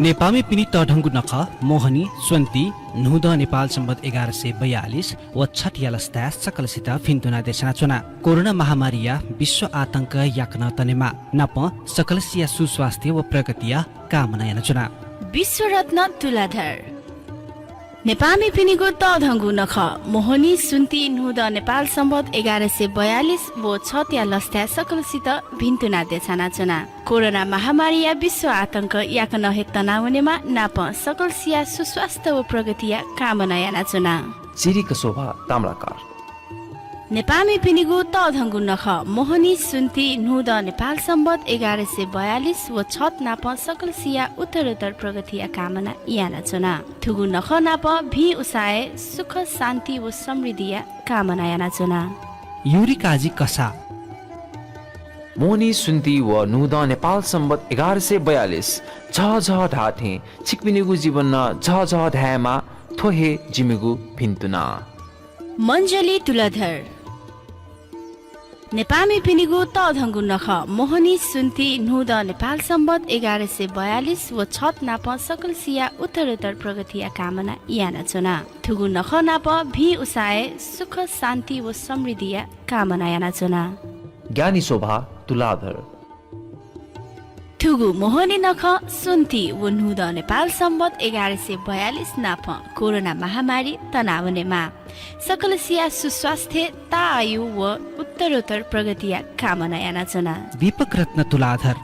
नेपामी पिनी तढङ्गु नख मोहनी स्वन्ती नुद नेपाल सम्बत 1142 व छठ यालस्ता सकलसित फिन्तुना देशना चुना कोरोना महामारीया विश्व आतंक याक्न तनेमा नप सकलसिया सुस्वास्थ्य व प्रगतिया कामना याना चुना विश्व रत्न तुलाधर नेपामी पिनीको तढङ्गु नख मोहनी सुन्ती नुद नेपाल सम्बत 1142 व छठ यालस्ता सकलसित फिन्तुना देशना चुना कोरोना महामारी या विश्व आतंक याक नहे तनावनेमा नाप सकलसिया सुस्वास्थ्य व प्रगतिया कामना याना चुना चिरीको शोभा ताम्राकार नेपामी पिनीगु तढङ्गु नख मोहनी सुन्ती नुद नेपाल सम्बत 1142 व छठ नाप सकलसिया उत्तरोत्तर प्रगतिया कामना याना चुना थुगु नख नाप भी उसाए सुख शान्ति व समृद्धिया कामना याना चुना युरी काजी कसा मोहनी सुन्ती व नुद नेपाल सम्बत 1142 झ ढाठे छिकपिनीगु जीवन झ ढाएमा थोहे जिमिगु भिन्तुना मञ्जली तुलाधर नेपामी पिनीगु तढङ्गु नख मोहनी सुन्ती नुद नेपाल सम्बत 1142 व छठ नाप सकलसिया उत्तरोत्तर प्रगतिया कामना याना चुना थुगु नख नाप भी उसाए सुख शान्ति व समृद्धिया कामना याना चुना ज्ञानी शोभा तुलाधर थुगु मोहनी नख सुन्ती व नुद नेपाल सम्बत 1142 नाप कोरोना महामारी तनावनेमा सकलसिया सुस्वास्थ्य ता आयु व उत्तरोत्तर प्रगतिया कामना याना चुना दीपक रत्न तुलाधर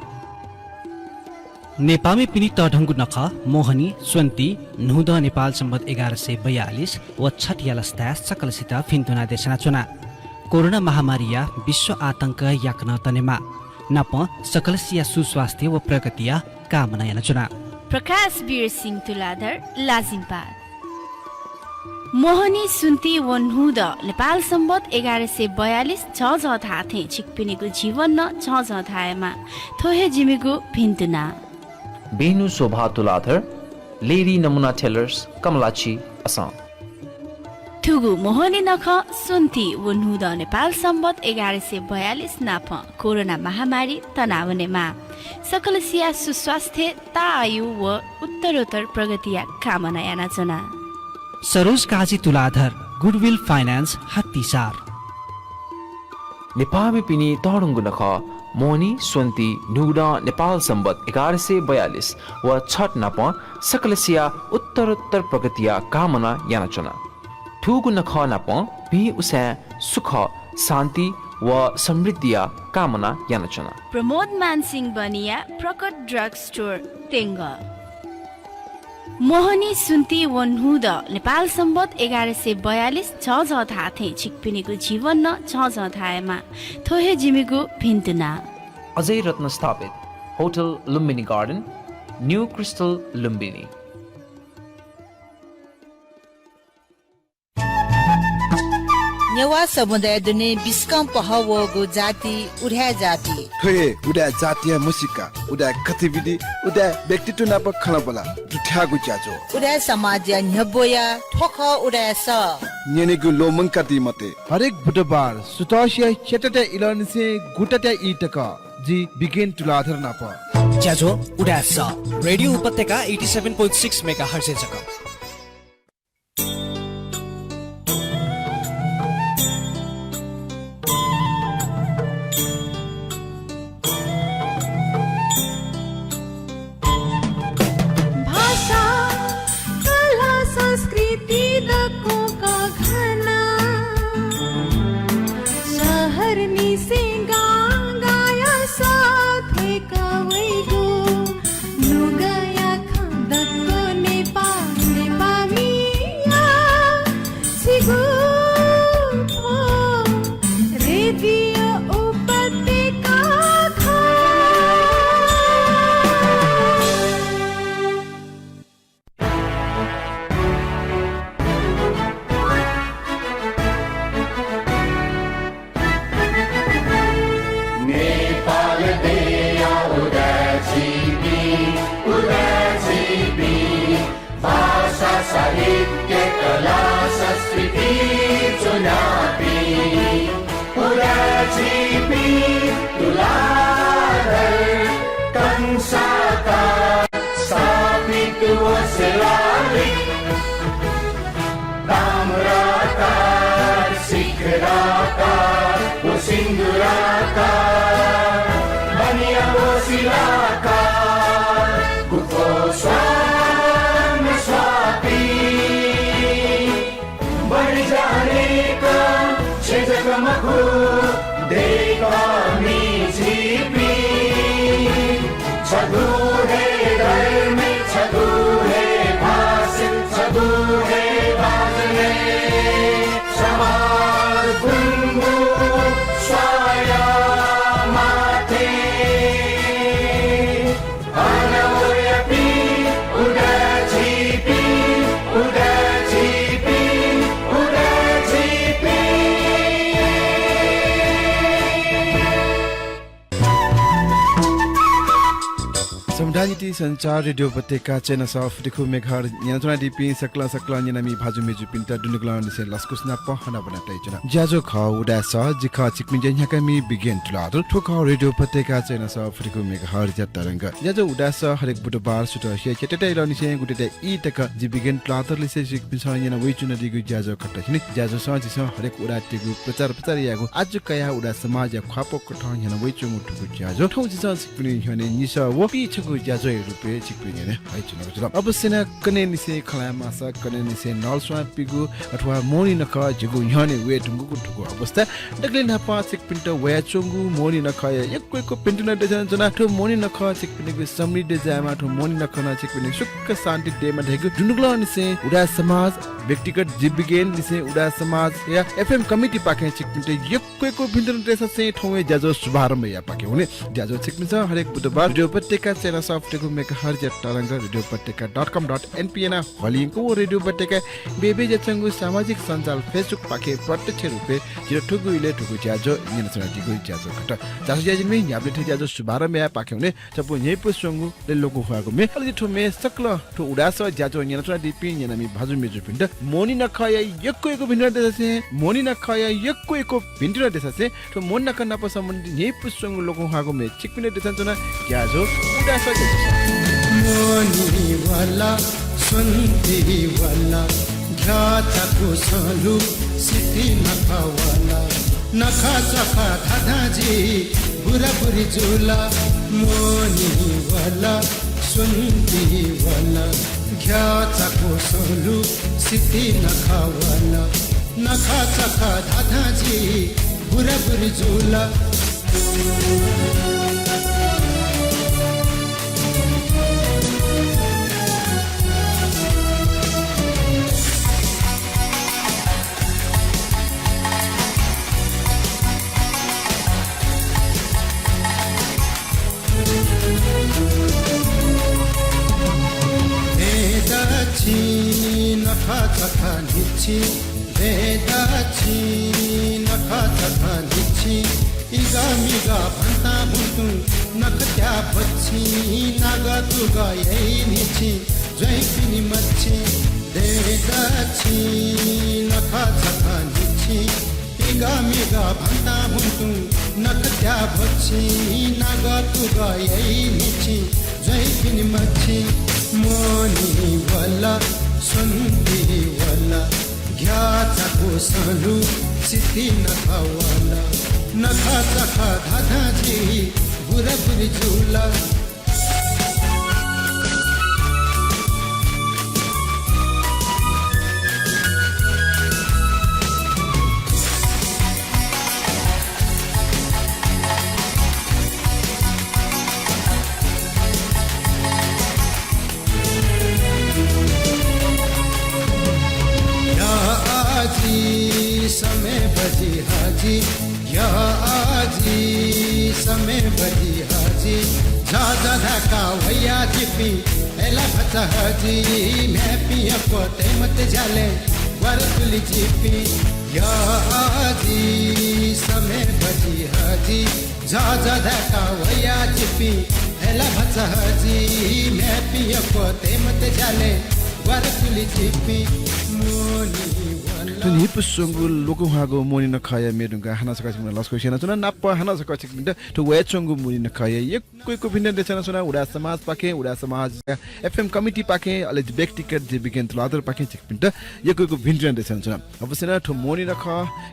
नेपामी पिनी तढङ्गु नख मोहनी स्वन्ती नुद नेपाल सम्बत 1142 व छठ यालस्ता सकलसित फिन्तुना देशना चुना कोरोना महामारीया विश्व आतंक याक्न तनेमा नप सकलसिया सुस्वास्थ्य व प्रगतिया कामना याना चुना प्रकाश वीर सिंह तुलाधर लाजिमपा मोहनी सुन्ती व नुद नेपाल सम्बत 1142 झ धाथे छिकपिनीको जीवन न झ धाएमा थोहे जिमीको भिन्तुना बेनु शोभा तुलाधर लेडी नमुना टेलर्स कमलाची असम थुगु मोहनी नख सुन्ती व नुद नेपाल सम्बत 1142 नाप कोरोना महामारी तनावनेमा सकलसिया सुस्वास्थ्य ता आयु व उत्तरोत्तर प्रगतिया कामना याना चुना सरोज काजी तुलाधर गुडविल फाइनान्स हत्तीसार नेपामी पिनी तढङ्गु नख मोहनी स्वन्ती नुद नेपाल सम्बत 1142 व छठ नाप सकलसिया उत्तरोत्तर प्रगतिया कामना याना चुना ठुगु नख नाप भी उसा सुख शान्ति व समृद्धिया कामना याना चुना प्रमोद मानसिंह बनिया प्रकट ड्रग स्टोर तेङ्ग मोहनी सुन्ती व नुद नेपाल सम्बत 1142 झ धाथे छिकपिनीको जीवन न झ धाएमा थोहे जिमीको भिन्तुना अजय रत्न स्थापित hotel Lumbini garden new crystal Lumbini Newa समुदाय दुने बिस्कम पहवगो जाति उड्या जाति थोए उडा जातीय मुसिका उडा गतिविधि उडा व्यक्तित्व नाप खलबला दुठ्यागु ज्याजो उड्या समाज न्यबोया ठोख उड्या स नेनेगु लोमंका दिमते हरेक बुधबार सुतासिया चेटटे इलनसे गुटटे इटक जी बिगिन तुलाधर नाप ज्याजो उडास रेडियो उपत्यका 87.6 मेगाहर्ज जक साहित्य कला संस्कृति चुनावी पुराजीवी तुलाधर कंसाकार कम्युनिटी संचार रेडियो उपत्यका चेना सफ्टिखु मेघर न्याचना डिपि सकला सकला न्यामी भाजु मेजु पिन्टा दुनुगला निसे लस्कुसना पहना बना तैचना ज्याजो ख उडा स जिखा चिकमिन जन्याका मी बिगिन तुलादु ठोक रेडियो उपत्यका चेना सफ्टिखु मेघर ज्या तरंग ज्याजो उडा स हरेक बुधबार सुट हे चेटेटे र निसे गुटेटे इ तक जि बिगिन तुलादर लिसे चिकमिन स न्याना वेचुना दिगु ज्याजो खट्टा छिनि ज्याजो स जिस हरेक उडा तिगु प्रचार यागु आज कया उडा समाज या ख्वापो कठ न्याना वेचु मुठुगु ज्याजो ठौ जिस चिकमिन हने निसा वो पिछगु ज्याजो रुपे चिकमिन ने हाइचुना जुल अवश्य न कने निसे खलामा स कने निसे नलस्वा पिगु अथवा मोनी नख जिगु हने वे टुगु टुगु अवस्था डगले नपा चिकपिन त वया चंगु मोनी नख एकको पिन्टुना देजन जना ठो मोनी नख चिकपिन गु समृद्धि देजामा ठो मोनी नख न चिकपिन सुख शान्ति देमा धेगु दुनुगला निसे उडा समाज व्यक्तिगत जीविकेन निसे उडा समाज या एफएम कमिटी पाके चिकपिन त एकको भिन्दन देसा से ठौए ज्याजो शुभारम्भ या पाके हुने ज्याजो चिकपिन स हरेक बुधबार रेडियो उपत्यका चेना सफ्टको मेक हर ज्या तरंग रेडियो उपत्यका.com.np ना हलिङको रेडियो उपत्यका बेबे जचंगु सामाजिक सञ्जाल फेसबुक पाके प्रत्यक्ष रुपे जिरो ठुगु इले ठुगु ज्याजो निनसना दिगु ज्याजो खट जासु ज्याजिन मे याबले थे ज्याजो शुभारम्भ या पाके हुने चपु नेपु संगु ले लोगु हुआको मे अलि ठो मे सकल ठो उडास ज्याजो निनसना दिपि निनामी भाजु मेजु पिन्ड मोनी नखया एकको भिन्न देशसे मोनी नखया एकको भिन्न देशसे ठो मोन नकन प सम्बन्धी नेपु संगु लोगु हुआको मे चिकपिने देशजना ज्याजो उडास मोनी वाला सुनती वाला घाटा को सालू सिटी नखा वाला नखा चखा धाधा जी बुरा बुरी झूला मोनी वाला सुनती वाला घाटा को सालू सिटी नखा वाला नखा चखा धाधा जी बुरा बुरी झूला नखा चखा निची वेदाची नखा चखा निची इगा मिगा भन्ता बुतु नखत्या बच्ची नागा तुगा यही निची जय पिनी मच्छी वेदाची नखा चखा निची इगा मिगा भन्ता बुतु नखत्या बच्ची नागा तुगा यही निची जय पिनी मच्छी मोनी वाला सुनती वाला घ्याचा को सालू सिटी नखा वाला नखा चखा धाधा जी बुरा बुरी झूला समय बजी हाजी या आजी समय बजी हाजी जा धका भैया जिपी एला भचा हाजी मैं पिया पोते मत जाले वर तुली जिपी या आजी समय बजी हाजी जा धका भैया जिपी एला भचा हाजी मैं पिया पोते मत जाले वर तुली जिपी मोनी नि पुसंगु लोको हागो मोनि नखाया मेडुगा हाना सका सिम लस्को सेना चुना नाप हाना सका चिकमिन्ट टु वेचंगु मोनि नखाया एकको भिन्न देशना सुना उडा समाज पाके उडा समाज एफएम कमिटी पाके अलि व्यक्तिगत जे बिगेन तलादर पाके चिकमिन्ट एकको भिन्न देशना सुना अवश्य न ठो मोनि नख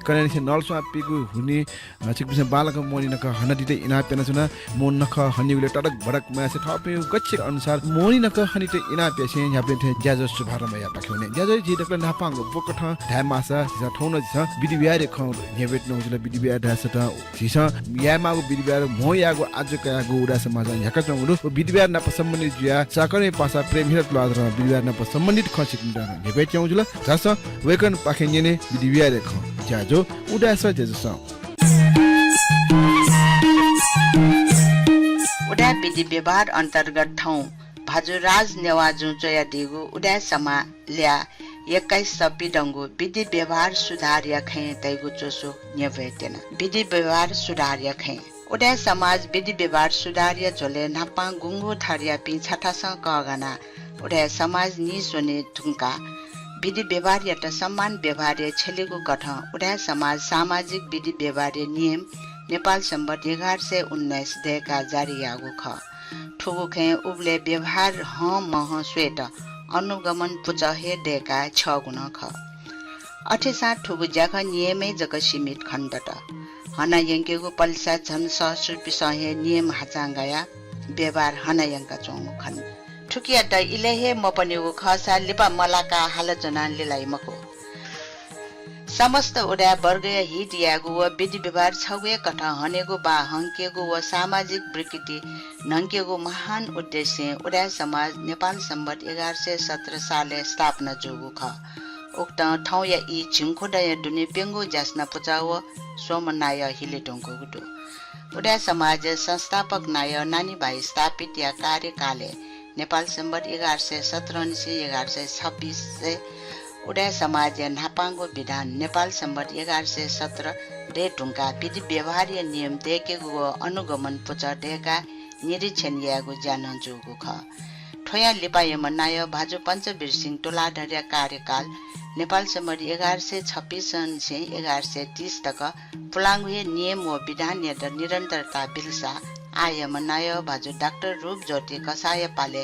कने से नलसवा पिगु हुने चिकमिन्ट बालक मोनि नख हना दिते इना पेना सुना मोन नख हनिउले टडक भडक मासे थपे गच्छे अनुसार मोनि नख हनिते इना पेसे याबले थे ज्याजो शुभारम्भ या पाके हुने ज्याजो जी दक नापांग बोकठ धामा सिसा ठौन सिसा बिदिबियारे ख नेबेट नउजला बिदिबिया दासता सिसा यामागो बिदिबिया मो यागो आज कयागो उडा समाज याका चंगु बिदिबिया नप सम्बन्धित जुया साकने पासा प्रेम हिरत लादर बिदिबिया नप सम्बन्धित खसिक मिटा नेबेट चंगुला जास वेकन पाखे नेने बिदिबियारे ख ज्याजो उडा स जेजस उडा विधि व्यवहार अन्तर्गत ठाउँ भाजुराज नेवाजु जया दिगु उडा समा ल्या 21 सपिडंगु विधि व्यवहार सुधार याखे तैगु चोसो न्यवेतेन विधि व्यवहार सुधार याखे उडा समाज विधि व्यवहार सुधारिया झोले नापा गुंगो थारिया पि छाठासँग कगना उडा समाज नि सोने ढुङ्का विधि व्यवहार या सम्मान व्यवहार छेलेको गठ उडा समाज सामाजिक विधि व्यवहार नियम नेपाल सम्बत 1119 देका जारी आगो ख ठुगु खे उबले व्यवहार ह मह स्वेट अनुगमन पुचहे देका 6 गुण ख अठेसा ठुगु ज्याख नियमै जग सीमित खण्डट हना यंकेको पल्सा झन सहस्र पिसहे नियम हाचांगाया व्यवहार हना यंका चोङ खन ठुकिया द इलेहे म पनिको खसा लिपा मलाका हालजना लिलाई मको समस्त उडा वर्ग हित यागु व विधि व्यवहार छवे कथा हनेको बा हंकेको व सामाजिक विकृति नंकेको महान उद्देश्य उडा समाज नेपाल सम्बत 1117 साले स्थापना जोगु ख उक्त ठाउँ या इ छिङखोडा दुने पेंगो जास्ना पुचाव सोमनाय हिलेटोङको गुटो उडा समाज संस्थापक नाय नानी भाइ स्थापित या कार्यकाले नेपाल सम्बत 1117 से 1126 उडा समाज नापाङ्गो विधान नेपाल सम्बत 1117 डे ढुङ्गा विधि व्यवहार्य नियम देखेको अनुगमन पुच डेका निरीक्षण यागो ज्यान जोगो ख ठोया लिपायम नाय भाजु पञ्चवीर सिंह टोलाढर्या कार्यकाल नेपाल सम्बत 1126 से 1130 तक पुलाङ्गे नियम व विधान या निरन्तरता बिलसा आयम नाय भाजु डाक्टर रूप ज्योति कसाय पाले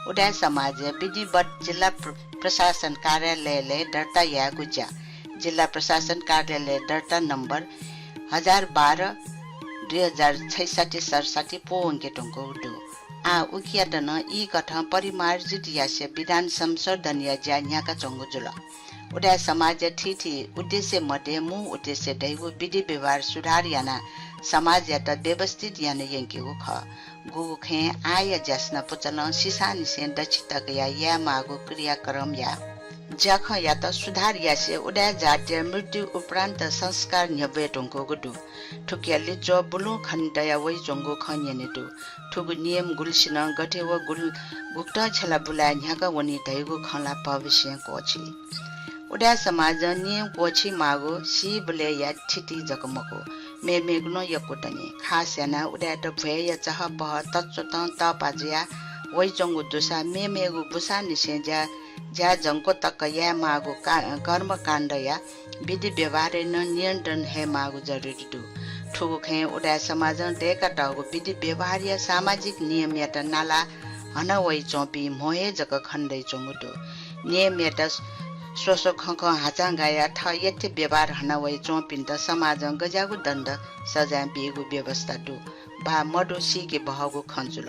उडा समाज विधिवत जिल्ला प्रशासन कार्यालयले दर्ता या गुज्या जिल्ला प्रशासन कार्यालय दर्ता नम्बर 1012 2066 पोंगे टोंको उडु आ उकियादन ई कथा परिमार्जित यासे विधान संशोधन या ज्यान्याका चंगु जुल उडा समाज ठिठी उद्देश्य मध्ये मु उद्देश्य दैव विधि व्यवहार सुधार याना समाज या त व्यवस्थित याना यंकेको ख गुगु खे आय जस्ना पुचल सिसान से दक्षितक या मागो क्रियाक्रम या जख या त सुधार यासे उडा जातीय मृत्यु उपरान्त संस्कार न्यबेटोंको गुडु ठुकियाले जो बुलु खण्डया वइ जोंगो खन्यनेटु ठुगु नियम गुलसिन गठे व गुल गुक्त छला बुला न्याका वनि दैगो खला भविष्य कोछि उडा समाज नियम कोछि मागो सी बुले या ठिटी जकमको मे मेग्नो यकोटनी खास याना उडा त भय चाह बह तत्सत त पाजिया वइ जोंगो दुसा मे मेगु बुसा निसे ज्या जंको तक या मागो कर्म काण्ड या विधि व्यवहार न नियन्त्रण हे मागो जरुरी दु ठुगु खे उडा समाज देका टागो विधि व्यवहार या सामाजिक नियम या त नाला हन वइ चोपी मोहे जक खण्डै चोंगुटु नियम या त सोसो खख हाचांगाया थ यथे व्यवहार हन वइ चोपिन त समाज गजागु दण्ड सजा बिगु व्यवस्था दु बा मडो सिके बहगु खन्जुल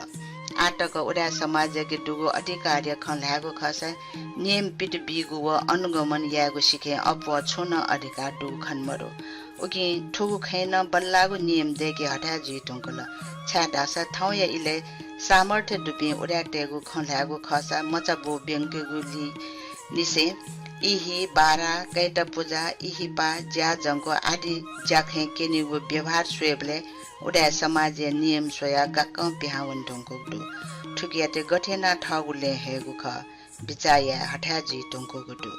आटक उडा समाज के दुगो अधिकार खलागो खस नियम पिट बिगु व अनुगमन यागु सिखे अपव छोन अधिकार दु खन्मरो उकि ठुगु खैन बल्लागु नियम देके हटा जी टंकल छाडास ठाउँ या इले सामर्थ्य दुपि उडा टेगु खलागु खस मचबो बेंके गुली निसे इही बारा कैटा पूजा इही पा ज्या जंको आदि ज्याखे केनिगु व्यवहार स्वेबले उडा समाज नियम सोया गक पिहावन ढोंको दु ठुकियाते गठेना ठगुले हेगु ख बिचाया हठाजी ढोंको दु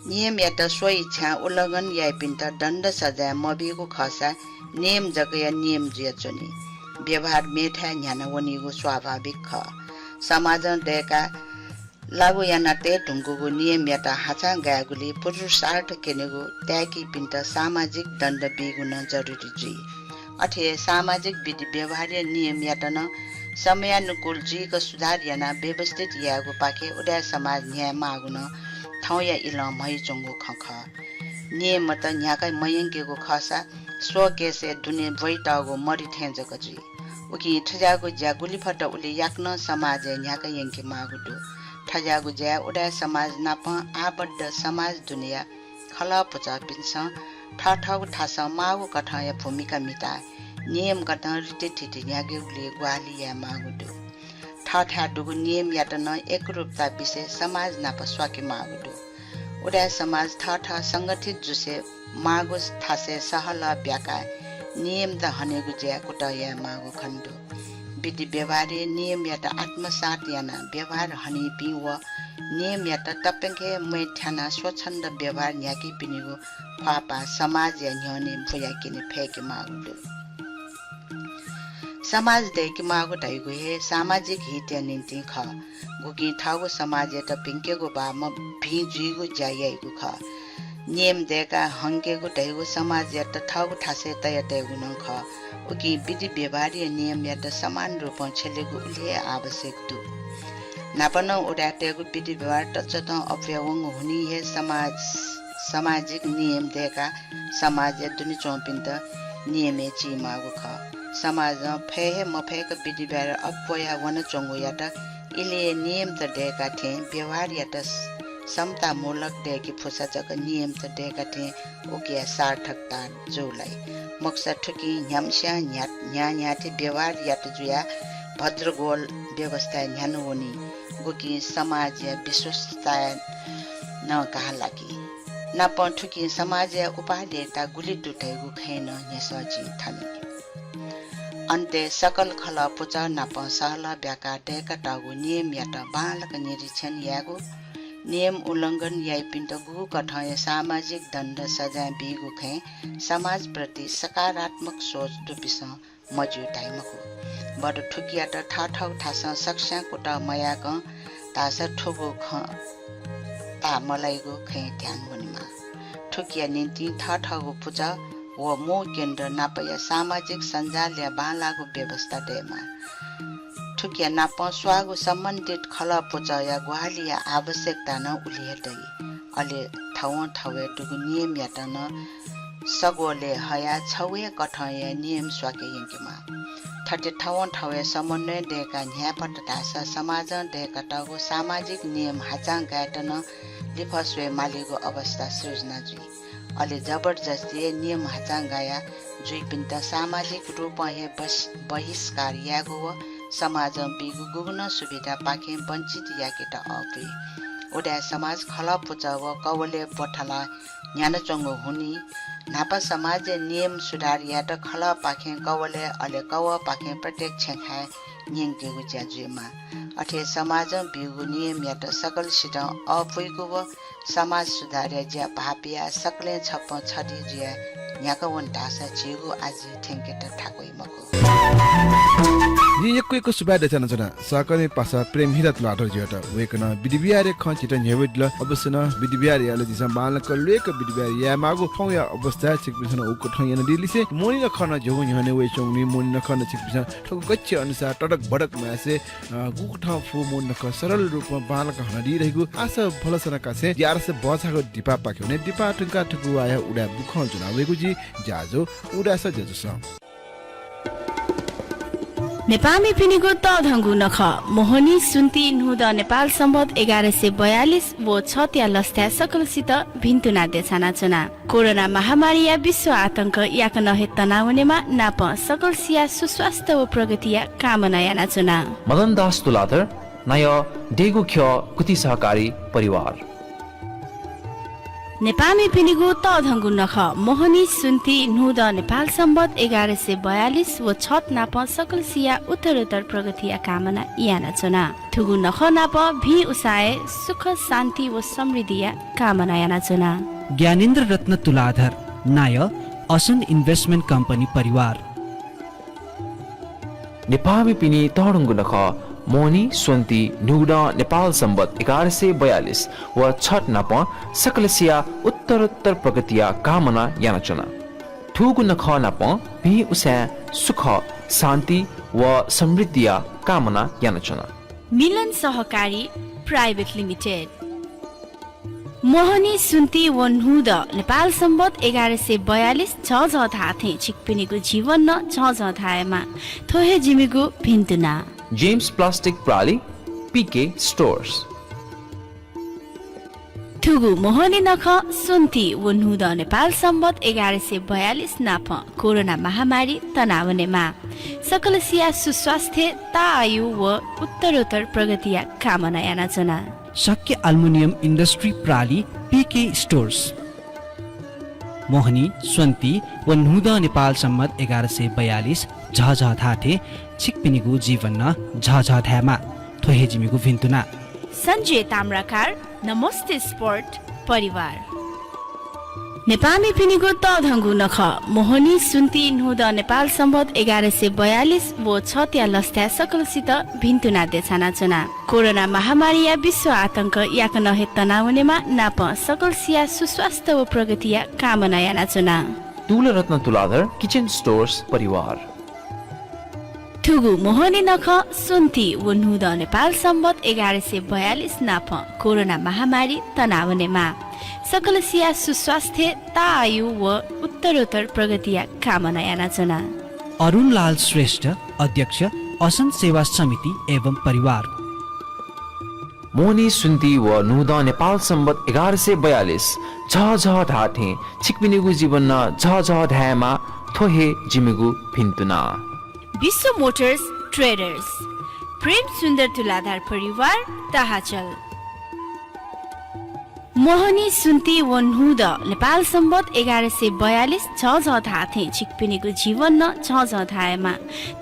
नियम या त सोइ इच्छा उल्लंघन या पिन्त दण्ड सजा मबिगु खसा नियम जगया नियम जियचोनी व्यवहार मेठा न्याना वनिगु स्वाभाविक ख समाज देका लागु यानाते ढुङ्गुगु नियम या त हाचा गागुली पुरुषार्थ केनेगु त्याकी पिन्त सामाजिक दण्ड बिगुन जरुरी जी अठे सामाजिक विधि व्यवहार्य नियम या त न समयानुकूल जीको सुधार याना व्यवस्थित यागु पाके उडा समाज न्याय मागुन ठाउँ या इल मै चंगु खख नियम त न्याकै मयंकेगु खसा स्व केसे दुने वैटागु मरि ठेंजक जी उकि ठजागु ज्यागुली फट उले याक्न समाज न्याकै यंके मागुदु ठजागु ज्या उडा समाज नाप आबद्ध समाज दुनिया खला पुचा पिन्छ ठठगु ठास मागु कथा या भूमिका मिता नियम कथा रिते ठिटी न्यागे उले ग्वाली या मागुदु ठठा दुगु नियम या त न एकरूपता विषय समाज नाप स्वाके मागुदु उडा समाज ठठा संगठित जुसे मागु थासे सहला ब्याका नियम त हनेगु ज्या कुटया मागु खण्डु विधि व्यवहार नियम या त आत्मसात याना व्यवहार हनी पि व नियम या त तपेंगे मैठाना स्वच्छन्द व्यवहार न्याकी पिनिगु फापा समाज या न्यने भुया किने फेके मागुदु समाज देखि मागो ढाइगो हे सामाजिक हित निम्ति ख गुकी थागो समाज त पिंकेगो बा म भी जुइगो जाइगो ख नियम देका हंकेगो ढाइगो समाज त थागो ठासे तय तयगो न ख उकी विधि व्यवहारीय नियम त समान रूपमा छलेगो उले आवश्यक दु नापन उडाटेगो विधि व्यवहार त जत अव्यवंग हुनी हे सामाजिक नियम देका समाज दुनि चौपिन्त नियमे ची मागो ख समाज फेहे मफेक विधि व्यवहार अपया वन चंगो या त इले नियम त देका थे व्यवहार या त समता मूलक देकी फुसा जक नियम त देका थे ओके सार्थकता जोलाई मकसद ठुकी न्यामस्या न्याथे व्यवहार या त जुया भद्रगोल व्यवस्था न्यानु होनी गोकी समाज विश्वस्तता न कहालाकी न पठुकी समाज उपादेता गुली टुटेगु खैन नेसजी थामी अन्ते सकल खल पुच नाप सहल ब्याका डेका टागु नियम यात बालक निरीक्षण यागु नियम उल्लङ्घन याइ पिन्त गु कठय सामाजिक दण्ड सजाय बिगु खे समाज प्रति सकारात्मक सोच दुपिस मजु टाइमको बड ठुकिया त ठाठौ ठास सक्ष्या कोटा मयाक तास ठुगु ख ता मलाइगु खे ध्यान बनिमा ठुकिया निन्ति ठाठौ पुचा व मो केन्द्र नापया सामाजिक सञ्जाल या बालागु व्यवस्था देमा ठुकिया नाप स्वागु सम्बन्धित खल पुचया ग्वालिया आवश्यकता न उलिहेदै अले ठाउँ टुगु नियम या त न सगोले हया छवे कठय नियम स्वाके यंकेमा ठटे ठाउँ समन्वय देका न्यापट दासा समाज देका टागु सामाजिक नियम हाचाङ गायटन लिफस्वे मालिगु अवस्था सृजना जुई अले जबरजस्ती नियम हाचाङ गाया जुई पिन्त सामाजिक रूप हे बहिष्कार यागु समाज बिगु गुग्न सुविधा पाखे वञ्चित याकेटा अपे ओडा समाज खला पुचाव कवले पठला न्यान चंगो हुनी नापा समाज नियम सुधार यात खला पाखे कवले अले कव पाखे प्रत्यक्ष खाए न्यंकेगु ज्याजुमा अथे समाज बिगु नियम यात सकल सिट अपुइगु समाज सुधार ज्या भापिया सकले छप छदी ज्या न्याकवन दासा जिगु आज ठेंकेटा ठाकोइ मको नि यक्को सुबा de chana chana sakane pasa prem hirat lato jeta wekna bidibiare khan chita nyewidla obasna bidibiare ala disa malak lek bidibiare ya mago thongya obasta chikbisana ukko thongya dilise moni na khana jogo nyane we chongni moni na khana chikbisana thog gacche अनुसार टडक भडक मासे गुकठा फु mon na सरल रूपमा बालक हना the रहेको आशा फलसना कासे यार से बचाको दिपा पाक्यो ने दिपा टुका ठगु आया उडा बुख जुनावेको जी जाजो उडा स जजुस नेपामी पिनिगो तधंगु नख मोहनी सुन्ती नुद नेपाल सम्बत 1142 वो छत्या लस्त्या सकलसित भिन्तुना देछाना चुना कोरोना महामारी या विश्व आतंक याक नहे तनावनेमा नाप सकलसिया सुस्वास्थ्य व प्रगतिया कामना याना चुना मदन दास तुलाधर नय डेगु ख्य कुति सहकारी परिवार नेपामी पिनिगो तधंगु नख मोहनी सुन्ती नुद नेपाल सम्बत 1142 व छत नाप सकलसिया उत्तरोत्तर प्रगतिया कामना याना चुना थुगु नख नाप भी उसाए सुख शान्ति व समृद्धिया कामना याना चुना ज्ञानेन्द्र रत्न तुलाधर नाय असन इन्भेस्टमेन्ट कम्पनी परिवार नेपामी पिनी तहडुङ्गु नख मोहनी सुन्ती नुगडा नेपाल सम्बत 1142 व छठ नाप सकलसिया उत्तरोत्तर प्रगतिया कामना यानचना ठुगु नख नाप भी उसा सुख शान्ति व समृद्धिया कामना यानचना मिलन सहकारी प्राइवेट लिमिटेड मोहनी सुन्ती व नुद नेपाल सम्बत 1142 छ थाथे छिकपिनीको जीवन न छ थाएमा थोहे जिमीको भिन्तुना जेम्स प्लास्टिक प्राली पीके स्टोर्स थुगु मोहनी नख सुन्ती व नुद नेपाल सम्बत 1142 नाप कोरोना महामारी तनावनेमा सकलसिया सुस्वास्थ्य तायु व उत्तरोत्तर प्रगतिया कामना यानाचना शक्य एल्युमिनियम इन्डस्ट्री प्राली पीके स्टोर्स मोहनी स्वन्ती व नुद नेपाल सम्बत 1142 झझ थाथे छिकपिनीगु जीवन न झझ थामा थोहे जिमीगु भिन्तुना सञ्जय ताम्राकार नमस्ते स्पोर्ट परिवार नेपामी पिनिगो तधङ्गु नख मोहनी सुन्ती नुद नेपाल सम्बत 1142 वो छत्या लस्त्या सकलसित भिन्तुना देछाना चुना कोरोना महामारी या विश्व आतंक याक नहे तनाउनेमा नाप सकलसिया सुस्वास्थ्य व प्रगतिया कामना याना चुना तुल रत्न तुलाधर किचन स्टोर्स परिवार ठुगु मोहनी नख सुन्ती व नुद नेपाल सम्बत 1142 नाप कोरोना महामारी तनाउनेमा सकलसिया सुस्वास्थ्य तायु व उत्तरोत्तर प्रगतिया कामना याना चुना अरुणलाल श्रेष्ठ अध्यक्ष असन सेवा समिति एवं परिवार मोहनी सुन्ती व नुदा नेपाल सम्बत 1142 झ ढाठे छिकपिनिगु जीवन झ ढाएमा थोहे जिमिगु भिन्तुना विश्व मोटर्स ट्रेडर्स प्रेम सुन्दर तुलाधार परिवार ताहाचल मोहनी सुन्ती व नुद नेपाल सम्बत 1142 झ धाथे छिकपिनिगु जीवन न झ धाएमा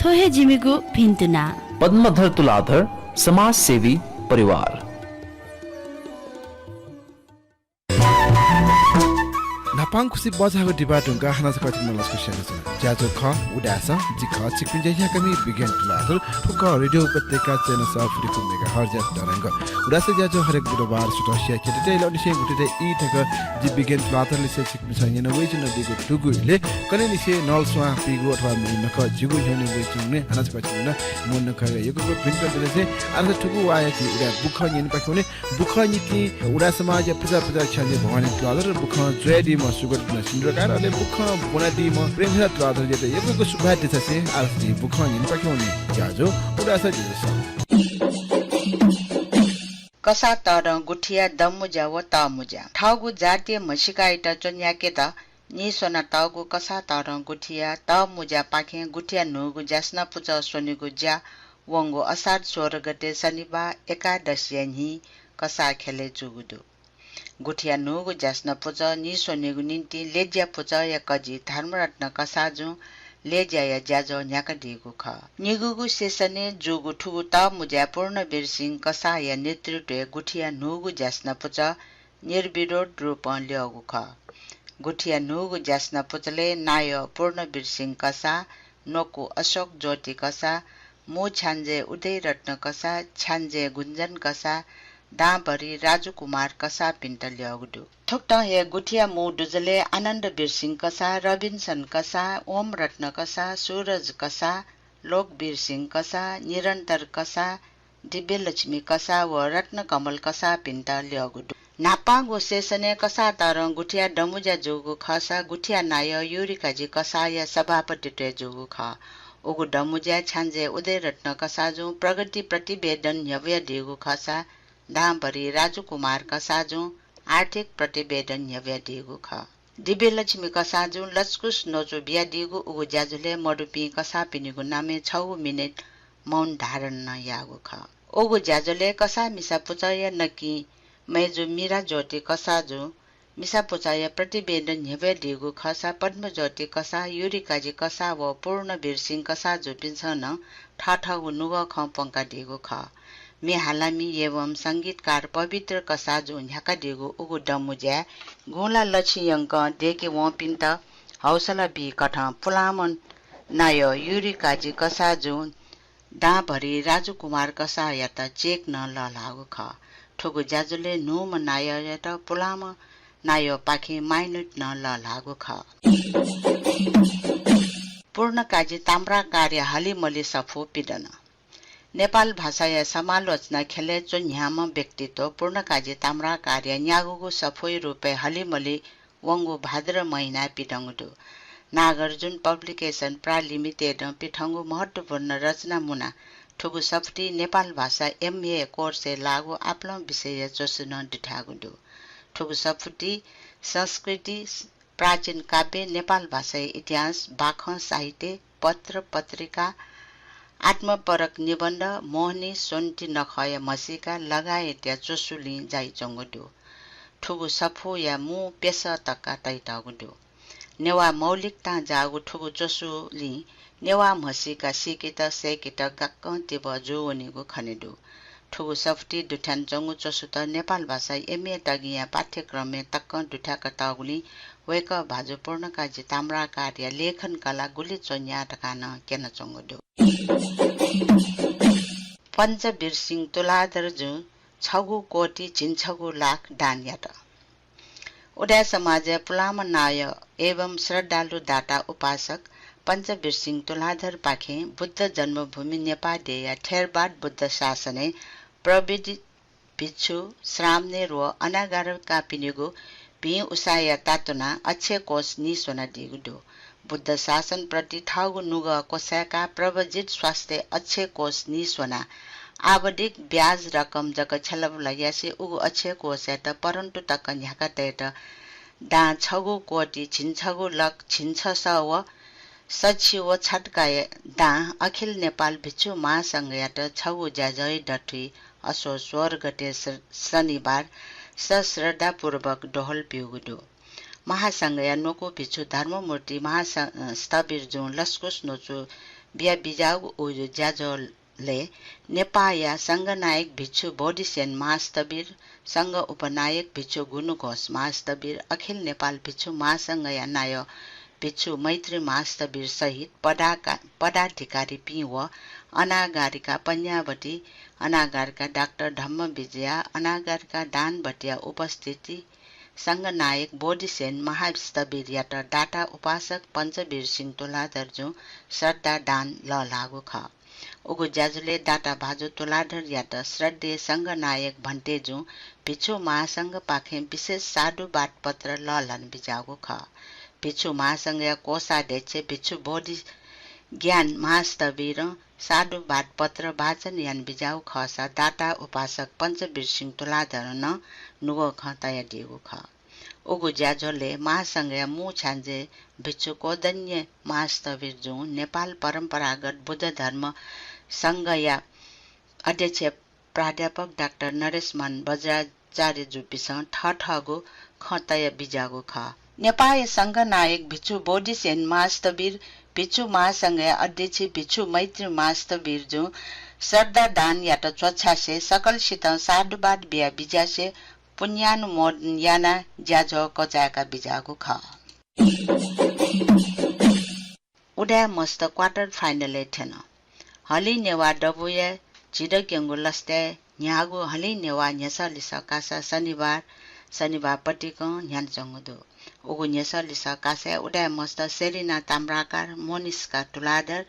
थोहे जिमिगु भिन्तुना पद्मधर तुलाधर समाज सेवी परिवार नापाङ खुसी बजाको डिबाटुङका हानास कटिङ नलस्को सेना ज्याजो ख उडास जिख चिकपिन जया कमी बिगेन तुलाधर ठुक रेडियो उपत्यका चेना सफ्रिकु मेगा हर्ज तरंग उडास ज्याजो हरेक बुधबार सुटसिया केटे लनिसे गुटेटे इ ठक जि बिगेन तुलाधर लिसे चिकपिन सय न वेजन दिगु टुगुले कने लिसे नलस्वा पिगु अथवा मुनख जिगु हेने वेचुने हानास कटिङ न मुनख यगु भिन्ट दिले अर्थ ठुगु वायति उडा बुख निन पखउने बुख निति उडा समाज पूजा छने भवानी तुलाधर बुख ज्रेडी सुगत सिन्द्रकारले बुख बनादी म प्रेमला तुलाधर जेते यगुको सुभाते छसे आरती बुख निन पखउने ज्याजो उडास जिस कसा तर गुठिया दमुजा व तमुजा ठाउगु जातीय मसिकाइट चन्याके त नि सोना ताउगु कसा तर गुठिया तमुजा पाखे गुठिया नुगु जास्ना पुचा सोनिगु ज्या वंगो असार 16 गते शनिबार एकादशी नि कसा खेले जुगुदु गुठिया नुगु जास्ना पुचा नि सोनिगु निन्ति लेज्या पुचा या कजी धर्मरत्न कसाजु लेज्या या ज्याजो न्याका दिगु ख निगुगु सेसने जुगु ठुगु त मुज्या पूर्ण बिरसिंह कसा या नेतृत्व गुठिया नुगु जास्ना पुचा निर्विरोध रूप ल्यागु ख गुठिया नुगु जास्ना पुचले नाय पूर्ण बिरसिंह कसा नोकु अशोक ज्योति कसा मु छान्जे उदय रत्न कसा छान्जे गुञ्जन कसा दाभरी राजु कुमार कसा पिन्ट ल्यागुदु ठोक्टा हे गुठिया मु दुजले आनन्द बिरसिंह कसा रबिन्सन कसा ओम रत्न कसा सूरज कसा लोकवीर सिंह कसा निरन्तर कसा दिव्यलक्ष्मी कसा व रत्न कमल कसा पिन्ट ल्यागुदु नापागो सेसने कसा तर गुठिया डमुजा जोगु खसा गुठिया नाय युरिकाजी कसा या सभापति टे जोगु ख ओगु डमुजा छान्जे उदय रत्न कसा जो प्रगति प्रतिवेदन यव्य दिगु खसा दामभरी राजु कुमार कसाजु आर्थिक प्रतिवेदन यव्या दिगु ख दिव्यलक्ष्मी कसाजु लस्कुस नोचो बिया दिगु उगु ज्याजुले मडुपी कसा पिनिगु नामे 6 मिनेट मौन धारण न यागु ख उगु ज्याजुले कसा मिसा पुचय नकी मेजु मीरा ज्योति कसाजु मिसा पुचय प्रतिवेदन यव्या दिगु खसा पद्म ज्योति कसा युरिकाजी कसा व पूर्ण बिरसिंह कसाजु पिन्छन ठाठा नुग ख पंका दिगु ख मे हालामी एवं संगीतकार पवित्र कसाजु न्याका दिगु उगु डमुज्या गोला लछियंक देके व पिन्त हौसला बि कठ पुलामन नाय युरिकाजी कसाजु दाभरी राजु कुमार कसा यात चेक न ललागु ख ठुगु ज्याजुले नुम नाय यात पुलाम नाय पाखे माइनुट न ललागु ख पूर्ण काजी ताम्रा कार्य हलिमली सफो पिदन नेपाल भाषा या समालोचना खेले चुन्याम व्यक्तित्व पूर्ण काजी ताम्रा कार्य न्यागुगु सफोई रूपे हलिमली वंगु भाद्र महिना पिटंगुदु नागार्जुन पब्लिकेशन प्रा लिमिटेड पिठंगु महत्वपूर्ण रचना मुना ठुगु सफ्टी नेपाल भाषा एमए कोर्स लागु आफ्नो विषय चोसुन दिठागुदु ठुगु सफ्टी संस्कृति प्राचीन काव्य नेपाल भाषा इतिहास बाख साहित्य पत्र पत्रिका आत्मपरक निबन्ध मोहनी सोन्ती नखय मसिका लगायत चोसुली जाई चंगुदु ठुगु सफो या मु पेशा तक्का तैतागुदु नेवा मौलिकता जागु ठुगु चोसुली नेवा मसिका सिकित सेकित गक्क तिब जोवनिगु खनेदु ठुगु सफ्टी दुठान जंगु चसुत नेपाल भाषा एमए टगिया पाठ्यक्रम तक्क दुठा कतागुली वेक भाजु पूर्ण काजी ताम्रा कार्य लेखन कला गुली चोन्या टकान केन चंगुदु पञ्चवीर सिंह तुलाधर जु छगु कोटी चिन्छगु लाख दानयाट उदय समाज पुलाम नाय एवं श्रद्धालु दाता उपासक पञ्चवीर सिंह तुलाधर पाखे बुद्ध जन्मभूमि नेपादेय ठेरबाट बुद्ध शासने प्रविधि भिक्षु श्रामने रो अनागार कापिनेगु पि उसाया तातुना अच्छे कोष नि सोना दिगुदो बुद्ध शासन प्रति ठागु नुग कोसाका प्रवजित स्वास्थ्य अच्छे कोष नि सोना आवधिक ब्याज रकम जक छलब लग्यासे उगु अच्छे कोष त परन्तु तक न्याका तेत डा छगु कोटी छिन्छगु लक छिन्छ सव सचिव छटकाय डा अखिल नेपाल भिक्षु महासंघयात छगु ज्याजय डठी असो स्वर गते शनिबार सश्रद्धापूर्वक डोहल पिउगुदो महासंघया नोको भिक्षु धर्ममूर्ति महास्थविर जुन लस्कुस नोचु बिया बिजाउ उजु ज्याजले नेपाया संघनायक भिक्षु बोधिसेन महास्थविर संघ उपनायक भिक्षु गुनुघोष महास्थविर अखिल नेपाल भिक्षु महासंघया नाय भिक्षु मैत्री महास्थविर सहित पदाधिकारी पि व अनागारिका पन्यावती अनागारका डाक्टर धम्म विजया अनागारका दान भटिया उपस्थिति संघनायक बोधिसेन महास्थविर यात डाटा उपासक पञ्चवीर सिंह तुलाधर जो श्रद्धा दान ल लागु ख उगु ज्याजुले डाटा भाजु तुलाधर यात श्रद्धेय संघनायक भन्टे जो भिक्षु महासंघ पाखे विशेष साधु बाट पत्र ल लन बिजागु ख भिक्षु महासंघया कोषाध्यक्ष भिक्षु बोधि ज्ञान महास्थविर साधु बाट पत्र वाचन यान बिजाउ खसा डाटा उपासक पञ्चवीर सिंह तुलाधर न नुगो ख तया दिगु ख उगु ज्याजोले महासंघया मु छान्जे भिक्षु कोदन्य महास्थविर जो नेपाल परम्परागत बुद्ध धर्म संघया अध्यक्ष प्राध्यापक डाक्टर नरेशमान बज्राचार्य जुपिस ठठगु ख तया बिजागु ख नेपाल संघनायक भिक्षु बोधिसेन महास्थविर भिक्षु महासंघया अध्यक्ष भिक्षु मैत्री महास्थविर जो श्रद्धा दान यात चोच्छासे सकलसित साधुबाट बिया बिजासे पुण्यानुमोदन याना ज्याजो कचाका बिजागु ख उडा मस्त क्वार्टर फाइनल थेन हली नेवा डबुया जिडक्यंगु लस्ते न्यागु हली नेवा न्यसलि सकासा शनिबार पटिक न्यान जंगुदो उगु न्यसलि सकासा उडा मस्त सेलिना ताम्राकार मोनिस्का तुलाधर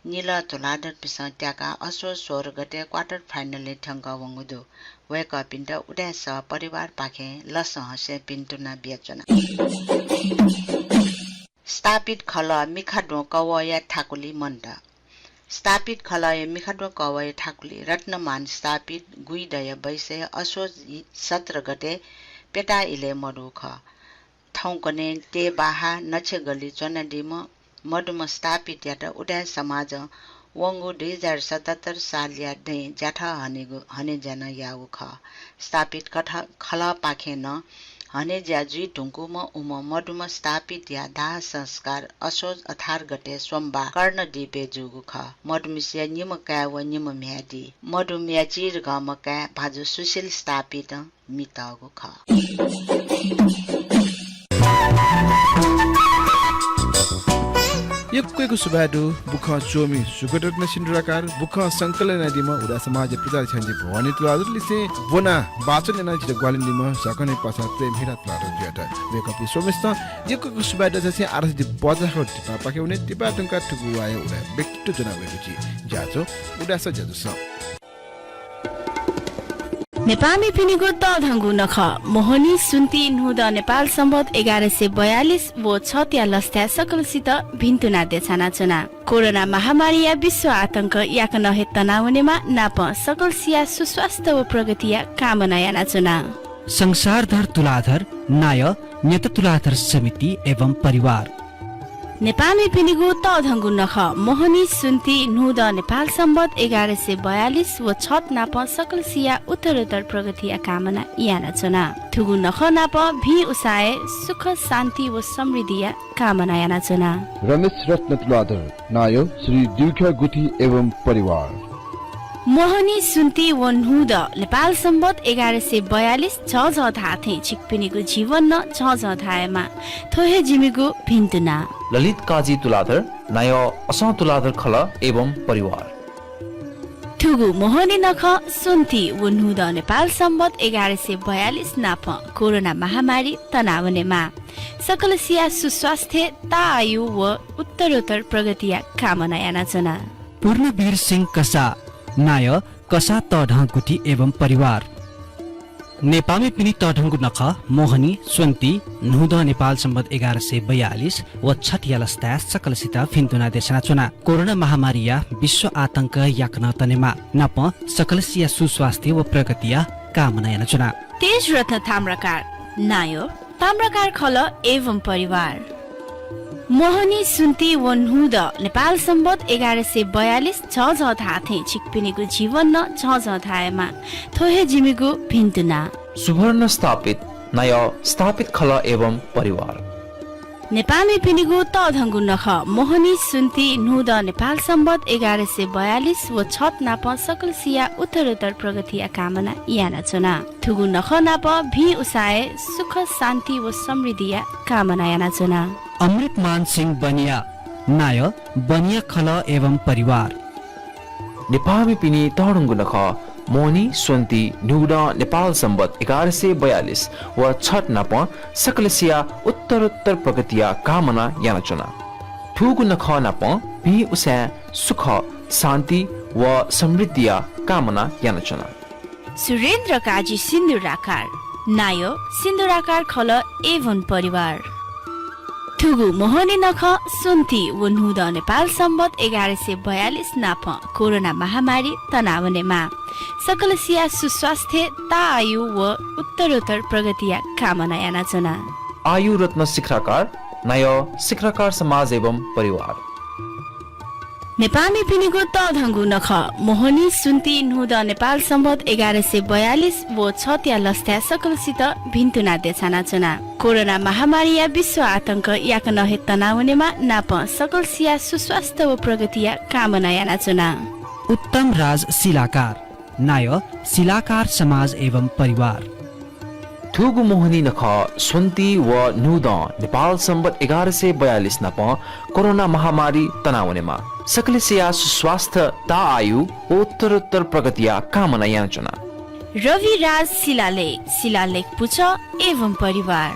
नीला तुलाधर पिस त्याका असो स्वर गते क्वार्टर फाइनल ठंग वंगुदो वेक पिन्ट उडा स परिवार पाखे लस हसे पिन्टुना बेचना स्थापित खल मिखाडो कवया ठाकुली मन्द स्थापित खलय मिखाडो कवय ठाकुली रत्नमान स्थापित गुइदय वैसे असो 17 गते पेटा इले मरुख ठौकने ते बाहा नछे गली चनडीम मडुम स्थापित यात उडा समाज वंगु 2077 साल या दे जाठा हने जन याउ ख स्थापित खल पाखे न हने ज्याजुई ढुङ्कुम उम मडुम स्थापित या दाह संस्कार असोज 18 गते सोमबार कर्ण दिपे जुगु ख मडुमिसिया निमका व निम म्यादी मडुमिया चिर गमका भाजु सुशील स्थापित मितगु ख यक्कैको सुबादु बुख चोमी सुगटरत्न सिन्धुराकार बुख संकलन दिमा उडा समाज प्रचार छन्जे भवानी तुलादुर लिसे बोना बाचन एना जित ग्वालिन दिमा सकने पासा प्रेम हिरा तुलादुर ज्याटा वेकअप सोमेस्त यक्कैको सुबादु जसे आरस दि बजा हटिपा पाकेउने टिपा टंका ठुगु आयो उडा व्यक्तित्व जनावेगुची जाजो उडा स जाजो स नेपामी फिनिगो तधंगु नख मोहनी सुन्ती नुद नेपाल सम्बत 1142 वो छत्या लस्था सकलसित भिन्तुना देछाना चुना कोरोना महामारी या विश्व आतंक याक नहे तनावनेमा नाप सकलसिया सुस्वास्थ्य व प्रगतिया कामना याना चुना संसारधर तुलाधर नाय नेत तुलाधर समिति एवं परिवार नेपामी पिनिगु तधंगु नख मोहनी सुन्ती नुद नेपाल सम्बत 1142 व छत नाप सकलसिया उत्तरोत्तर प्रगतिया कामना याना चुना थुगु नख नाप भी उसाए सुख शान्ति व समृद्धिया कामना याना चुना रमेश रत्न तुलाधर नायो श्री दुर्गा गुठी एवं परिवार मोहनी सुन्ती वनहुद नेपाल सम्बत 1142 छ थाथे छिकपिनीको जीवन न छ थाएमा थोहे जिमीको भिन्तुना ललित काजी तुलाधर नाय असं तुलाधर खल एवं परिवार थुगु मोहनी नख सुन्ती वनहुद नेपाल सम्बत 1142 नाप कोरोना महामारी तनावनेमा सकलसिया सुस्वास्थ्य तायु व उत्तरोत्तर प्रगतिया कामना यानाचना पूर्णवीर सिंह कसा नाय कसा तढगुटी एवं परिवार नेपालमै पनि तढङ्गु नख मोहनी स्वन्ती नुहुद नेपाल सम्बत 1142 व छठियालस्ता सकलसित फिन्तुना देशना चुना कोरोना महामारीया विश्व आतंक याक्न तनेमा नप सकलसिया सुस्वास्थ्य व प्रगतिया कामना याना चुना तेज रत्न ताम्रकार नायो ताम्रकार खल एवं परिवार मोहनी सुन्ती वनहुद नेपाल सम्बत 1142 छ थाथे छिकपिनीको जीवन न छ थाएमा थोहे जिमीको भिन्तुना सुवर्ण स्थापित नय स्थापित खल एवं परिवार नेपालमै पिनिगु तधङ्गु नख मोहनी सुन्ती नुहुद नेपाल सम्बत 1142 व छत नाप सकलसिया उत्तरोत्तर प्रगतिया कामना याना चुना थुगु नख नाप भी उसाए सुख शान्ति व समृद्धिया कामना याना चुना अमृतमान सिंह बनिया नाय बनिया खल एवं परिवार नेपालमै पनि तढङ्गु नख मोहनी स्वन्ती नुहुद नेपाल सम्बत 1142 व छठ नाप सकलसिया उत्तरोत्तर प्रगतिया कामना याना ठुगु नख नाप भी उसा सुख शान्ति व समृद्धिया कामना याना सुरेन्द्र काजी सिन्दुराकार नायो सिन्दुराकार खल एवं परिवार थुगु मोहनी नख सुन्ती वनहुद नेपाल सम्बत 1142 नाप कोरोना महामारी तनावनेमा सकलसिया सुस्वास्थ्य तायु व उत्तरोत्तर प्रगतिया कामना याना आयु रत्न शिखराकार नय शिखराकार समाज एवं परिवार नेपालमै पिनिगु तधङ्गु नख मोहनी सुन्ती नुहुद नेपाल सम्बत 1142 व छत्या लस्था सकलसित भिन्तुना देछाना चुना कोरोना महामारी या विश्व आतंक याक नहे तनावनेमा नाप सकलसिया सुस्वास्थ्य व प्रगतिया कामना याना चुना उत्तम राज शिलाकार नाय शिलाकार समाज एवं परिवार थुगु मोहनी नख स्वन्ती व नुहुद नेपाल सम्बत 1142 नाप कोरोना महामारी तनावनेमा सकलसिया स्वास्थ्य ता आयु उत्तरोत्तर प्रगतिया कामना याना रवि राज शिलालेख पुछ एवं परिवार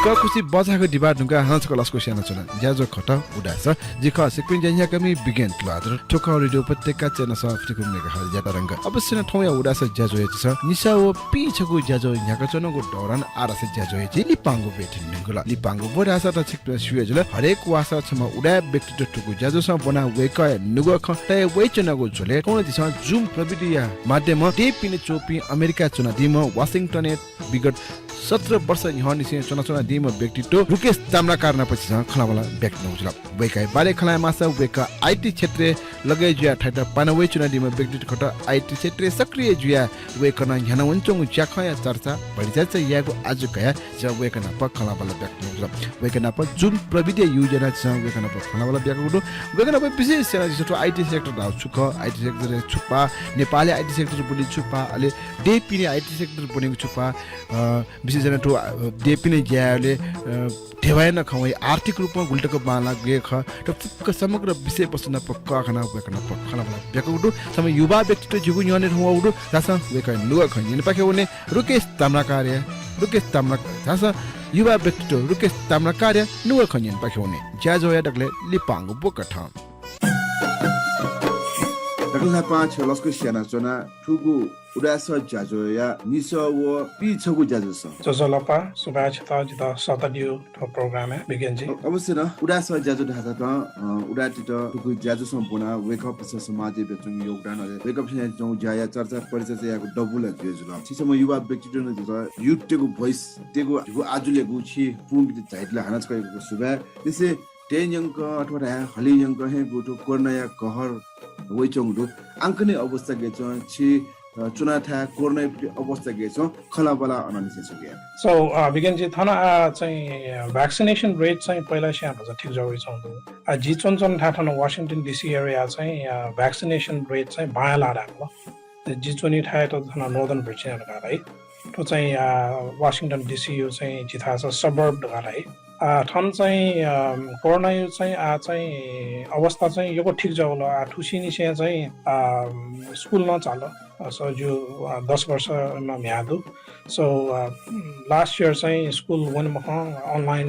जिका खुसी बजाको दिबा ढुङ्गा हान्सको लस्को स्याना चुना ज्याजो खट उडास जिका सिक्विन ज्या कमी बिगेन क्लादर ठोका रेडियो उपत्यका चेना सफ्टिको मेगा हल ज्यादा रंग अवश्य न ठौया उडास ज्याजो हेछ निसा व पिछको ज्याजो न्याका चनको दौरान आरासे ज्याजो हेछ लिपांगो बेठिन नगला लिपांगो बोरासा त छिक सुयजल हरेक वासा छमा उडा व्यक्तित्व टुकु ज्याजो स बना वेका नुगो खटे वेचनको झोले कोन दिस जुम प्रविधिया माध्यम दे पिने चोपी अमेरिका चुना दिम वाशिंगटन विगत 17 वर्ष यहाँ निसे चुना दिम व्यक्तित्व रुकेश ताम्राकार पछि खलावाला व्यक्त नउजला वेका बारे खलाय मासा वेका आईटी क्षेत्र लगे जुया ठाटा पानवे चुना दिम व्यक्तित्व खट आईटी क्षेत्र सक्रिय जुया वेकना यहाँ वंचंग ज्याखया चर्चा बढिजाच याको आज कया ज वेकना प खलावाला व्यक्त नउजला वेकना प जुन प्रविधि योजना छ वेकना प खलावाला व्यक्त वेकना प विशेष सेना जस्तो आईटी सेक्टर दाउ छुक आईटी सेक्टर छुपा नेपाली आईटी सेक्टर बुली छुपा अले डेपिने आईटी सेक्टर बनेको छुपा विशेष जना टु डेपिने ज्याले ठेवायन खवै आर्थिक रूपमा गुल्टको बाला गे ख त समग्र विषय वस्तु न पक्क खाना वेकना प खलावाला व्यक्त सम युवा व्यक्तित्व जुगु न्यने हुवा जासा वेका नुगा खनि पाखे उनी रुकेश ताम्राकार जासा युवा व्यक्तित्व रुकेश ताम्राकार नुगा खनि पाखे उनी ज्याजोया डगले लिपांगु बोकठ दगला पाँच लस्को स्याना चना ठुगु उडास ज्याजोया निस व पिछगु ज्याजो छ जजलपा सुभाष ताज द सतडियो ठो प्रोग्राम है बिगिन जी अवश्य न उडास ज्याजो ढासा त उडाटिट ठुगु ज्याजो सम्पूर्ण वेक अप समाज बेचुङ योगदान वेक अप जौ ज्याया चर्चा परिचय याको डबल जुल छिसम युवा व्यक्तित्व न छ युटको भोइस तेगु आजुले गुछि पुङ जाइतले हानच कएको सुबा त्यसै टेन्यंक अथवा हलियंक हे गोटो कोर्नया कहर वइ चंगु अंकने अवस्था गे छ छि चुना था कोर्ने अवस्था गे छ खलाबला अनालिसिस हो गया So बिगन जी थाना चाहिँ भ्याक्सिनेसन रेट चाहिँ पहिला चाहिँ हाम्रो ठिक जगै छ जी चोन थाहा वाशिंगटन डीसी एरिया चाहिँ भ्याक्सिनेसन रेट चाहिँ बायाला राख्लो जी चोनी थाहा त थाना नर्दर्न भर्जिनिया लगाएर है त्यो चाहिँ वाशिंगटन डीसी यो चाहिँ जी थाहा छ सबर्ब लगाएर है ठन चाहिँ कोरोना यो चाहिँ अवस्था चाहिँ यो ठिक जगलो ठुसिनी चाहिँ स्कुल न चालो सो जो 10 वर्षमा म्यादु सो लास्ट इयर चाहिँ स्कुल वन अनलाइन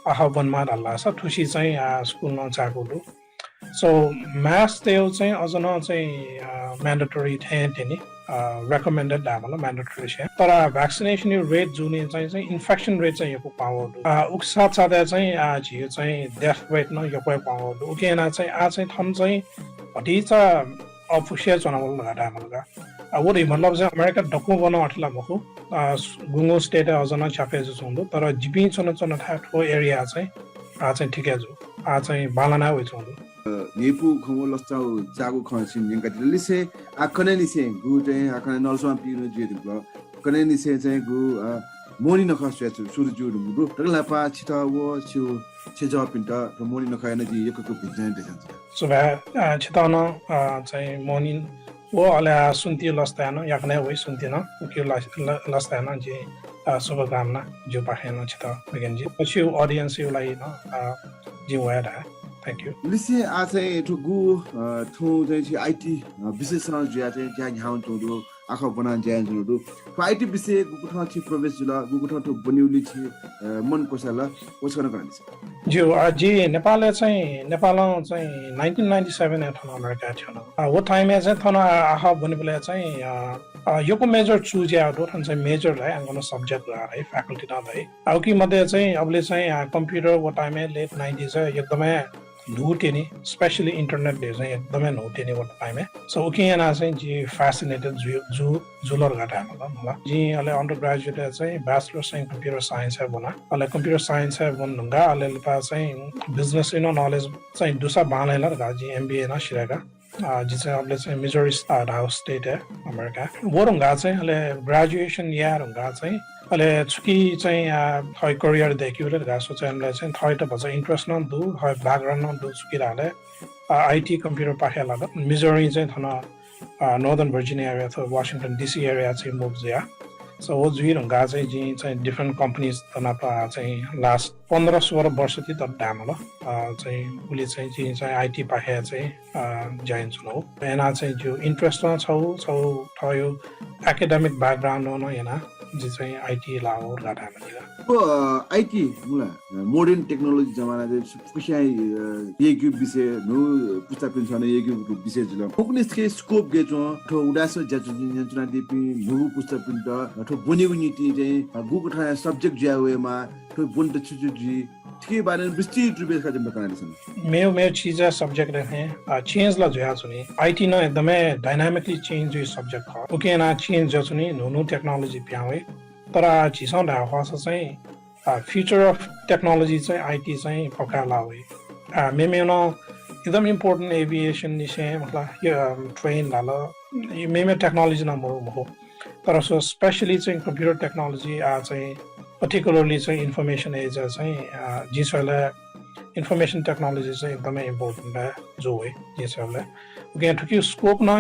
आह्वान मा हल्ला छ ठुसी चाहिँ स्कुल न चाको सो मास त्यो चाहिँ अझ न चाहिँ म्यान्डेटरी थिएन recommended डामला mandatory छ तर भ्याक्सिनेसन रेट जुन चाहिँ इन्फेक्सन रेट चाहिँ यो पाउँदो उक साथ साथै चाहिँ जियो चाहिँ डेथ रेट न यो पाउँदो उकेना चाहिँ चाहिँ थम चाहिँ हटी छ अफिसियल चनावल डामला वो मतलब चाहिँ अमेरिका डकु बना अठला मखु गुंगो स्टेट अझन छापे जुन्दो तर जिपी चन था ठो एरिया चाहिँ ठिकै जो चाहिँ बालना होइ छन्दो नेपु खमो लस्चाउ जागु खसिन जिंका लिसे आखने लिसे गु चाहिँ आखने नलसमा पिनु जेदु कने लिसे चाहिँ गु मोनी नखस्या सुरु जुरु मुदु तगला पा छिटा वो छु छेजा पिन्ट मोनी नखायन जी यकको बिजन देसन सो भा छिटा न चाहिँ मोनी वो अले सुन्ती लस्तान याकने वइ सुन्ती न के लस्तान जी शुभकामना जो पाखेन छिटा बिगन जी पछि ऑडियन्स यो लाई न जी वडा Thank you. लिसे आज चाहिँ गु थु चाहिँ आईटी विशेषण ज्या चाहिँ ज्या ह्याउन जुदु आखा बना ज्या जुदु आईटी विषय गुकुठा छि प्रवेश जुला गुकुठा त बनिउली छि मन कोसाला ओछन गर्ने जो जी नेपाल चाहिँ 1997 ए थन अमेरिका थियो वो टाइम ए चाहिँ थन आहा बनिबले चाहिँ योको मेजर चुज या दो थन चाहिँ मेजर लाई अंगन सब्जेक्ट है फ्याकल्टी न है अब कि मध्ये चाहिँ अबले चाहिँ कम्प्युटर वो टाइम ए लेट 90s एकदमै नहुटेनी स्पेशली इन्टरनेट ले चाहिँ एकदमै नहुटेनी वो टाइम है सो ओके ना चाहिँ जी फ्यासिनेटेड जुलर घटा होला जी अले अन्डर ग्रेजुएट चाहिँ ब्याचलर चाहिँ कम्प्युटर साइन्स है बना अले कम्प्युटर साइन्स है बन्नुगा अले लपा चाहिँ बिजनेस इन नलेज चाहिँ दुसा बानेला गा जी एमबीए ना शिरागा जी चाहिँ अले चाहिँ मिजोरी हाउस स्टेट है अमेरिका वरंगा चाहिँ अले ग्रेजुएसन यार हुँगा चाहिँ अले छुकी चाहिँ थै करियर देखियो र गासो चाहिँ हामीलाई चाहिँ थै त भन्छ इन्ट्रेस्ट न दु थै ब्याकग्राउन्ड न दु छुकी राले आईटी कम्प्युटर पाखेला मिजोरी चाहिँ थन नर्दर्न भर्जिनिया एरिया थ वाशिंगटन डीसी एरिया चाहिँ मुभ जिया सो वो जुइर हुँगा चाहिँ जी चाहिँ डिफरेंट कंपनीज तना चाहिँ लास्ट 15-16 वर्ष ति त डामल चाहिँ उले चाहिँ जी चाहिँ आईटी पाखे चाहिँ जाइन छौ एना चाहिँ जो इन्ट्रेस्ट न छौ थयो एकेडमिक ब्याकग्राउन्ड न हैन जी चाहिँ आईटी लाओ गाटा मनिला आईटी मुला मोडर्न टेक्नोलोजी जमाना चाहिँ कुशाई येगु विषय नो पुस्ता पिन छने येगु विषय जुल फोकनेस के स्कोप गे जो ठो उडासो जजु जुना दिपि नु पुस्ता पिन त ठो बोनिउनिटी चाहिँ गुगु ठा सब्जेक्ट ज्यावेमा ठो बोन त छु जी के बारे में विस्तृत रूप से जब करना है मेरो चीज सब्जेक्ट है चेंज ला जोया सुनी आईटी न एकदमै डायनामिकली चेंज हुई सब्जेक्ट हो ओके ना चेंज जो सुनी नो टेक्नोलॉजी प्यावे तर चिसो ढा हस चाहिँ फ्यूचर अफ टेक्नोलॉजी चाहिँ आईटी चाहिँ पकाला होई मेमे न एकदम इम्पोर्टेन्ट एभिएसन निसे मतलब यो ट्रेन लाला मेमे टेक्नोलॉजी न मो तर सो स्पेशली चाहिँ कम्प्युटर टेक्नोलॉजी चाहिँ particularly चाहिँ इन्फर्मेसन एज चाहिँ जिसले इन्फर्मेसन टेक्नोलॉजी चाहिँ एकदमै इम्पोर्टेन्ट है जो है जिसले ओके ठुकी स्कोप न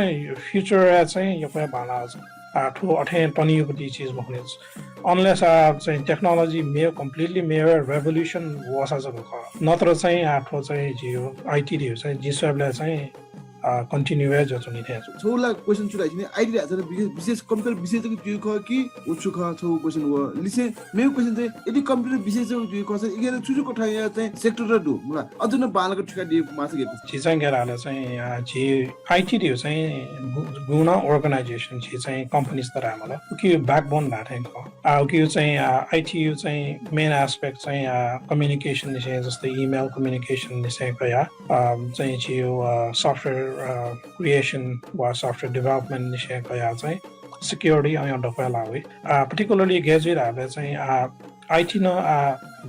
फ्यूचर चाहिँ यो पनि भाला ठो अठे पनि यो चीज मखने अनलेस चाहिँ टेक्नोलॉजी मे कम्प्लिटली मेयर रेभोल्युसन वास आज नत्र चाहिँ आठो चाहिँ जियो आईटी दियो चाहिँ जिसले चाहिँ कन्टिन्यू है जो चुनी थे छोला क्वेश्चन चुराइ छिने आईडी आजले विशेष कम्प्युटर विषय चाहिँ जुइ ख कि उछु ख छौ क्वेश्चन हो लिसे मेरो क्वेश्चन चाहिँ यदि कम्प्युटर विषय चाहिँ जुइ ख छ इगेन छुजु कोठा या चाहिँ सेक्टर र दु मला अझ न बालको ठिका दिए मासे गेप छि चाहिँ गेराले चाहिँ जी आईटी दियो चाहिँ गुना अर्गनाइजेसन छि चाहिँ कम्पनीज त रामला कि ब्याकबोन भाथे ख कि चाहिँ आईटी चाहिँ मेन एस्पेक्ट चाहिँ कम्युनिकेसन निसे जस्तै इमेल कम्युनिकेसन निसे कया चाहिँ छियो सफ्टवेयर creation वा software development निशे कया चाहिँ security अनि डफला होइ particularly ग्रेजुएट हाले चाहिँ आईटी न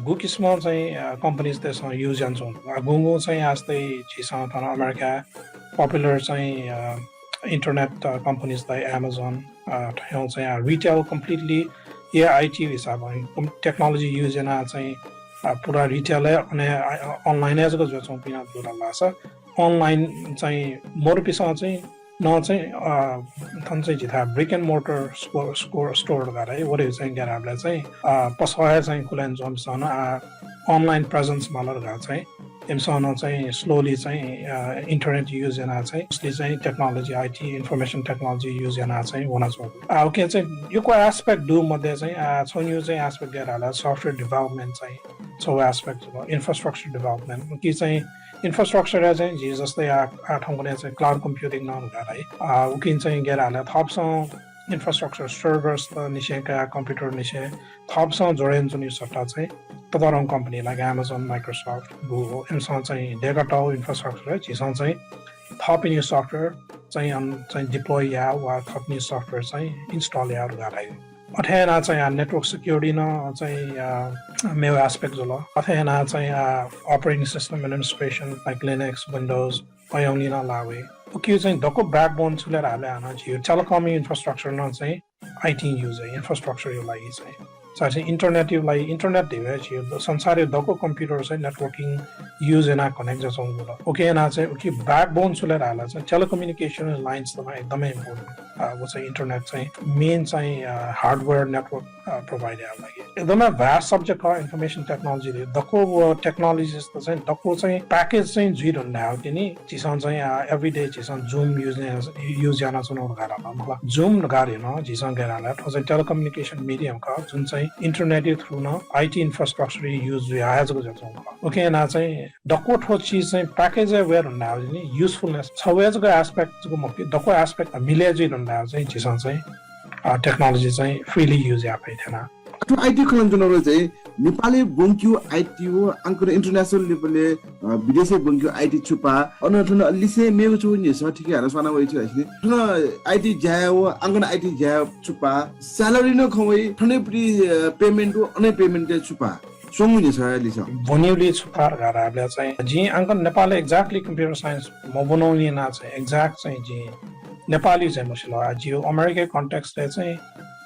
गु किस्म चाहिँ कम्पनीज त्यसमा युज जान्छौँ गुगो चाहिँ आस्तै छिसँग थन अमेरिका पपुलर चाहिँ इन्टरनेट कम्पनीजलाई एमाजोन ठाउँ चाहिँ रिटेल कम्प्लिटली ये आइटी हिसाबमा टेक्नोलोजी युज होइन चाहिँ पुरा रिटेल अनि अनलाइन एजको जो चाहिँ पिना दुरा लासा अनलाइन चाहिँ मोर पिसा चाहिँ न चाहिँ थन चाहिँ जिथा ब्रिक एन्ड मोर्टर स्टोर गरे वरे चाहिँ गराबले चाहिँ पसहाय चाहिँ कुलन जमसन अनलाइन प्रेजेन्स मालर गा चाहिँ एमसन चाहिँ स्लोली चाहिँ इन्टरनेट युज गर्न चाहिँ उसले चाहिँ technology IT information technology use गर्न चाहिँ हुन सक्छ ओके चाहिँ यो को एस्पेक्ट डु मध्ये चाहिँ छ यो चाहिँ एस्पेक्ट गराला सफ्टवेयर डेभलपमेन्ट चाहिँ छ एस्पेक्ट इन्फ्रास्ट्रक्चर डेभलपमेन्ट कि चाहिँ इन्फ्रास्ट्रक्चर चाहिँ जे जस्तै ठाउँको चाहिँ क्लाउड कम्प्युटिङ नहुँदा है उकिन चाहिँ गराला थपसँग इन्फ्रास्ट्रक्चर सर्भर्स त निशेका कम्प्युटर निशे थपसँग जोडेन जुन यो सट्टा चाहिँ तदरङ company like Amazon Microsoft Google एमसँग चाहिँ डेटाटाउ इन्फ्रास्ट्रक्चर झिसँग चाहिँ थप न्यू सफ्टवेयर चाहिँ डिप्लोय या वा थप न्यू सफ्टवेयर चाहिँ इन्स्टल या गरायो अथेना चाहिँ नेटवर्क सिक्युरिटी न चाहिँ मेरो एस्पेक्ट जो ल अथेना चाहिँ operating system administration like Linux Windows अयाउनी न लावे के चाहिँ दको ब्याकबोन छुलेर हाले हाना चाहिँ टेलिकम इन्फ्रास्ट्रक्चर न चाहिँ आइटी युज है इन्फ्रास्ट्रक्चर यो लागि चाहिँ इन्टरनेट यो लागि इन्टरनेट दिवे चाहिँ संसार दको कम्प्युटर चाहिँ नेटवर्किङ युज एना कनेक्ट जसो ओके एना चाहिँ कि ब्याकबोन छुलेर हाले चाहिँ टेलिकम्युनिकेसन लाइन्स त एकदमै इम्पोर्टेन्ट वो चाहिँ इन्टरनेट चाहिँ मेन चाहिँ हार्डवेयर नेटवर्क प्रोभाइड गर्नु लागि एकदमै भ्यास्ट सब्जेक्ट हो इन्फर्मेसन टेक्नोलोजी दको टेक्नोलोजी त चाहिँ दको चाहिँ प्याकेज चाहिँ जुइट हुँदा हो कि नि जिसँग चाहिँ एभ्रीडे जिसँग जुम युज गर्न चुनाउ गराला मलाई जुम गरेन जिसँग गराला त्यो चाहिँ टेलिकम्युनिकेसन मिडियम का जुन चाहिँ इन्टरनेट थ्रु न आइटी इन्फ्रास्ट्रक्चर युज आजको जस्तो ओके ना चाहिँ दको ठो चीज चाहिँ प्याकेज वेयर हुँदा हो नि युजफुलनेस छवेजको एस्पेक्ट को मके दको एस्पेक्ट मिले जुइट हुँदा चाहिँ जिसँग चाहिँ टेक्नोलोजी चाहिँ फ्रीली युज यापै थिएन त्यो आइटी खलन जुन चाहिँ नेपाली बङ्क्यु आइटी हो अंकुर इन्टरनेशनल लेभलले विदेशी बङ्क्यु आइटी छुपा अनथन लिसे मेगु छु नि स ठिकै हरस वाना वइ छु हैसले थन आइटी जायो अंगन आइटी जायो छुपा स्यालेरी न खवै थने प्रि पेमेन्ट हो अने पेमेन्ट छुपा सोंगु नि छ लिस बनिउली छुपा गराबले चाहिँ जी अंगन नेपाल एक्ज्याक्टली कम्प्युटर साइन्स म बनाउने ना चाहिँ एक्ज्याक्ट चाहिँ जी नेपाली चाहिँ मसिलो जियो अमेरिका कन्टेक्स्टले चाहिँ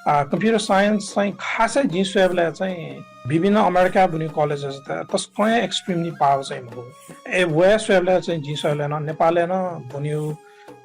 कम्प्युटर साइन्स चाहिँ खासै जिसवेबले चाहिँ विभिन्न अमेरिका बुनी कलेजेस त्यसको एक्सट्रिमली पावर चाहिँ म ए वेसवेबले चाहिँ जिसवेबले न नेपालले न बुनियो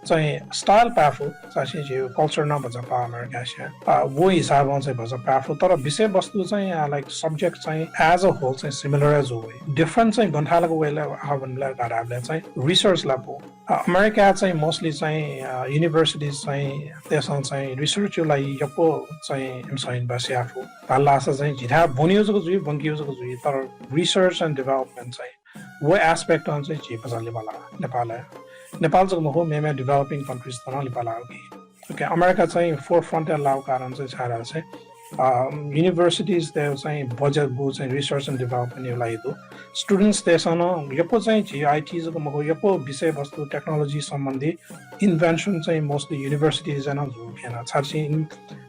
चाहिँ स्टाइल पाफु चाहिँ जो कल्चर न भन्छ पा अमेरिका से वो हिसाबमा चाहिँ भन्छ पाफु तर विषय वस्तु चाहिँ लाइक सब्जेक्ट चाहिँ एज अ होल चाहिँ सिमिलर एज हो डिफरेंट चाहिँ गन्थालको वेले हावनले गराबले चाहिँ रिसर्च ल्याब अमेरिका चाहिँ मोस्टली चाहिँ युनिभर्सिटिज चाहिँ त्यसमा चाहिँ रिसर्चलाई यपो चाहिँ एमसाइन बसे आफू पालासा चाहिँ झिटा बनियोजको जुइ बङ्कियोजको जुइ तर रिसर्च एन्ड डेभलपमेन्ट चाहिँ वो एस्पेक्ट अन चाहिँ जे पछाडि वाला नेपाल चाहिँ हो मेमे डेभलपिङ कन्ट्रीज त नेपाल हो कि ओके अमेरिका चाहिँ फोर फ्रन्ट लाउ कारण चाहिँ छारा चाहिँ युनिभर्सिटिज त्यो चाहिँ बजेट बु चाहिँ रिसर्च एन्ड डेभलपमेन्ट यो लागि दो स्टुडेन्ट्स त्यसन यपो चाहिँ जी आइटीज को मको यपो विषय वस्तु टेक्नोलोजी सम्बन्धी इन्भेन्सन चाहिँ मोस्टली युनिभर्सिटिज जना जो केना छार्सी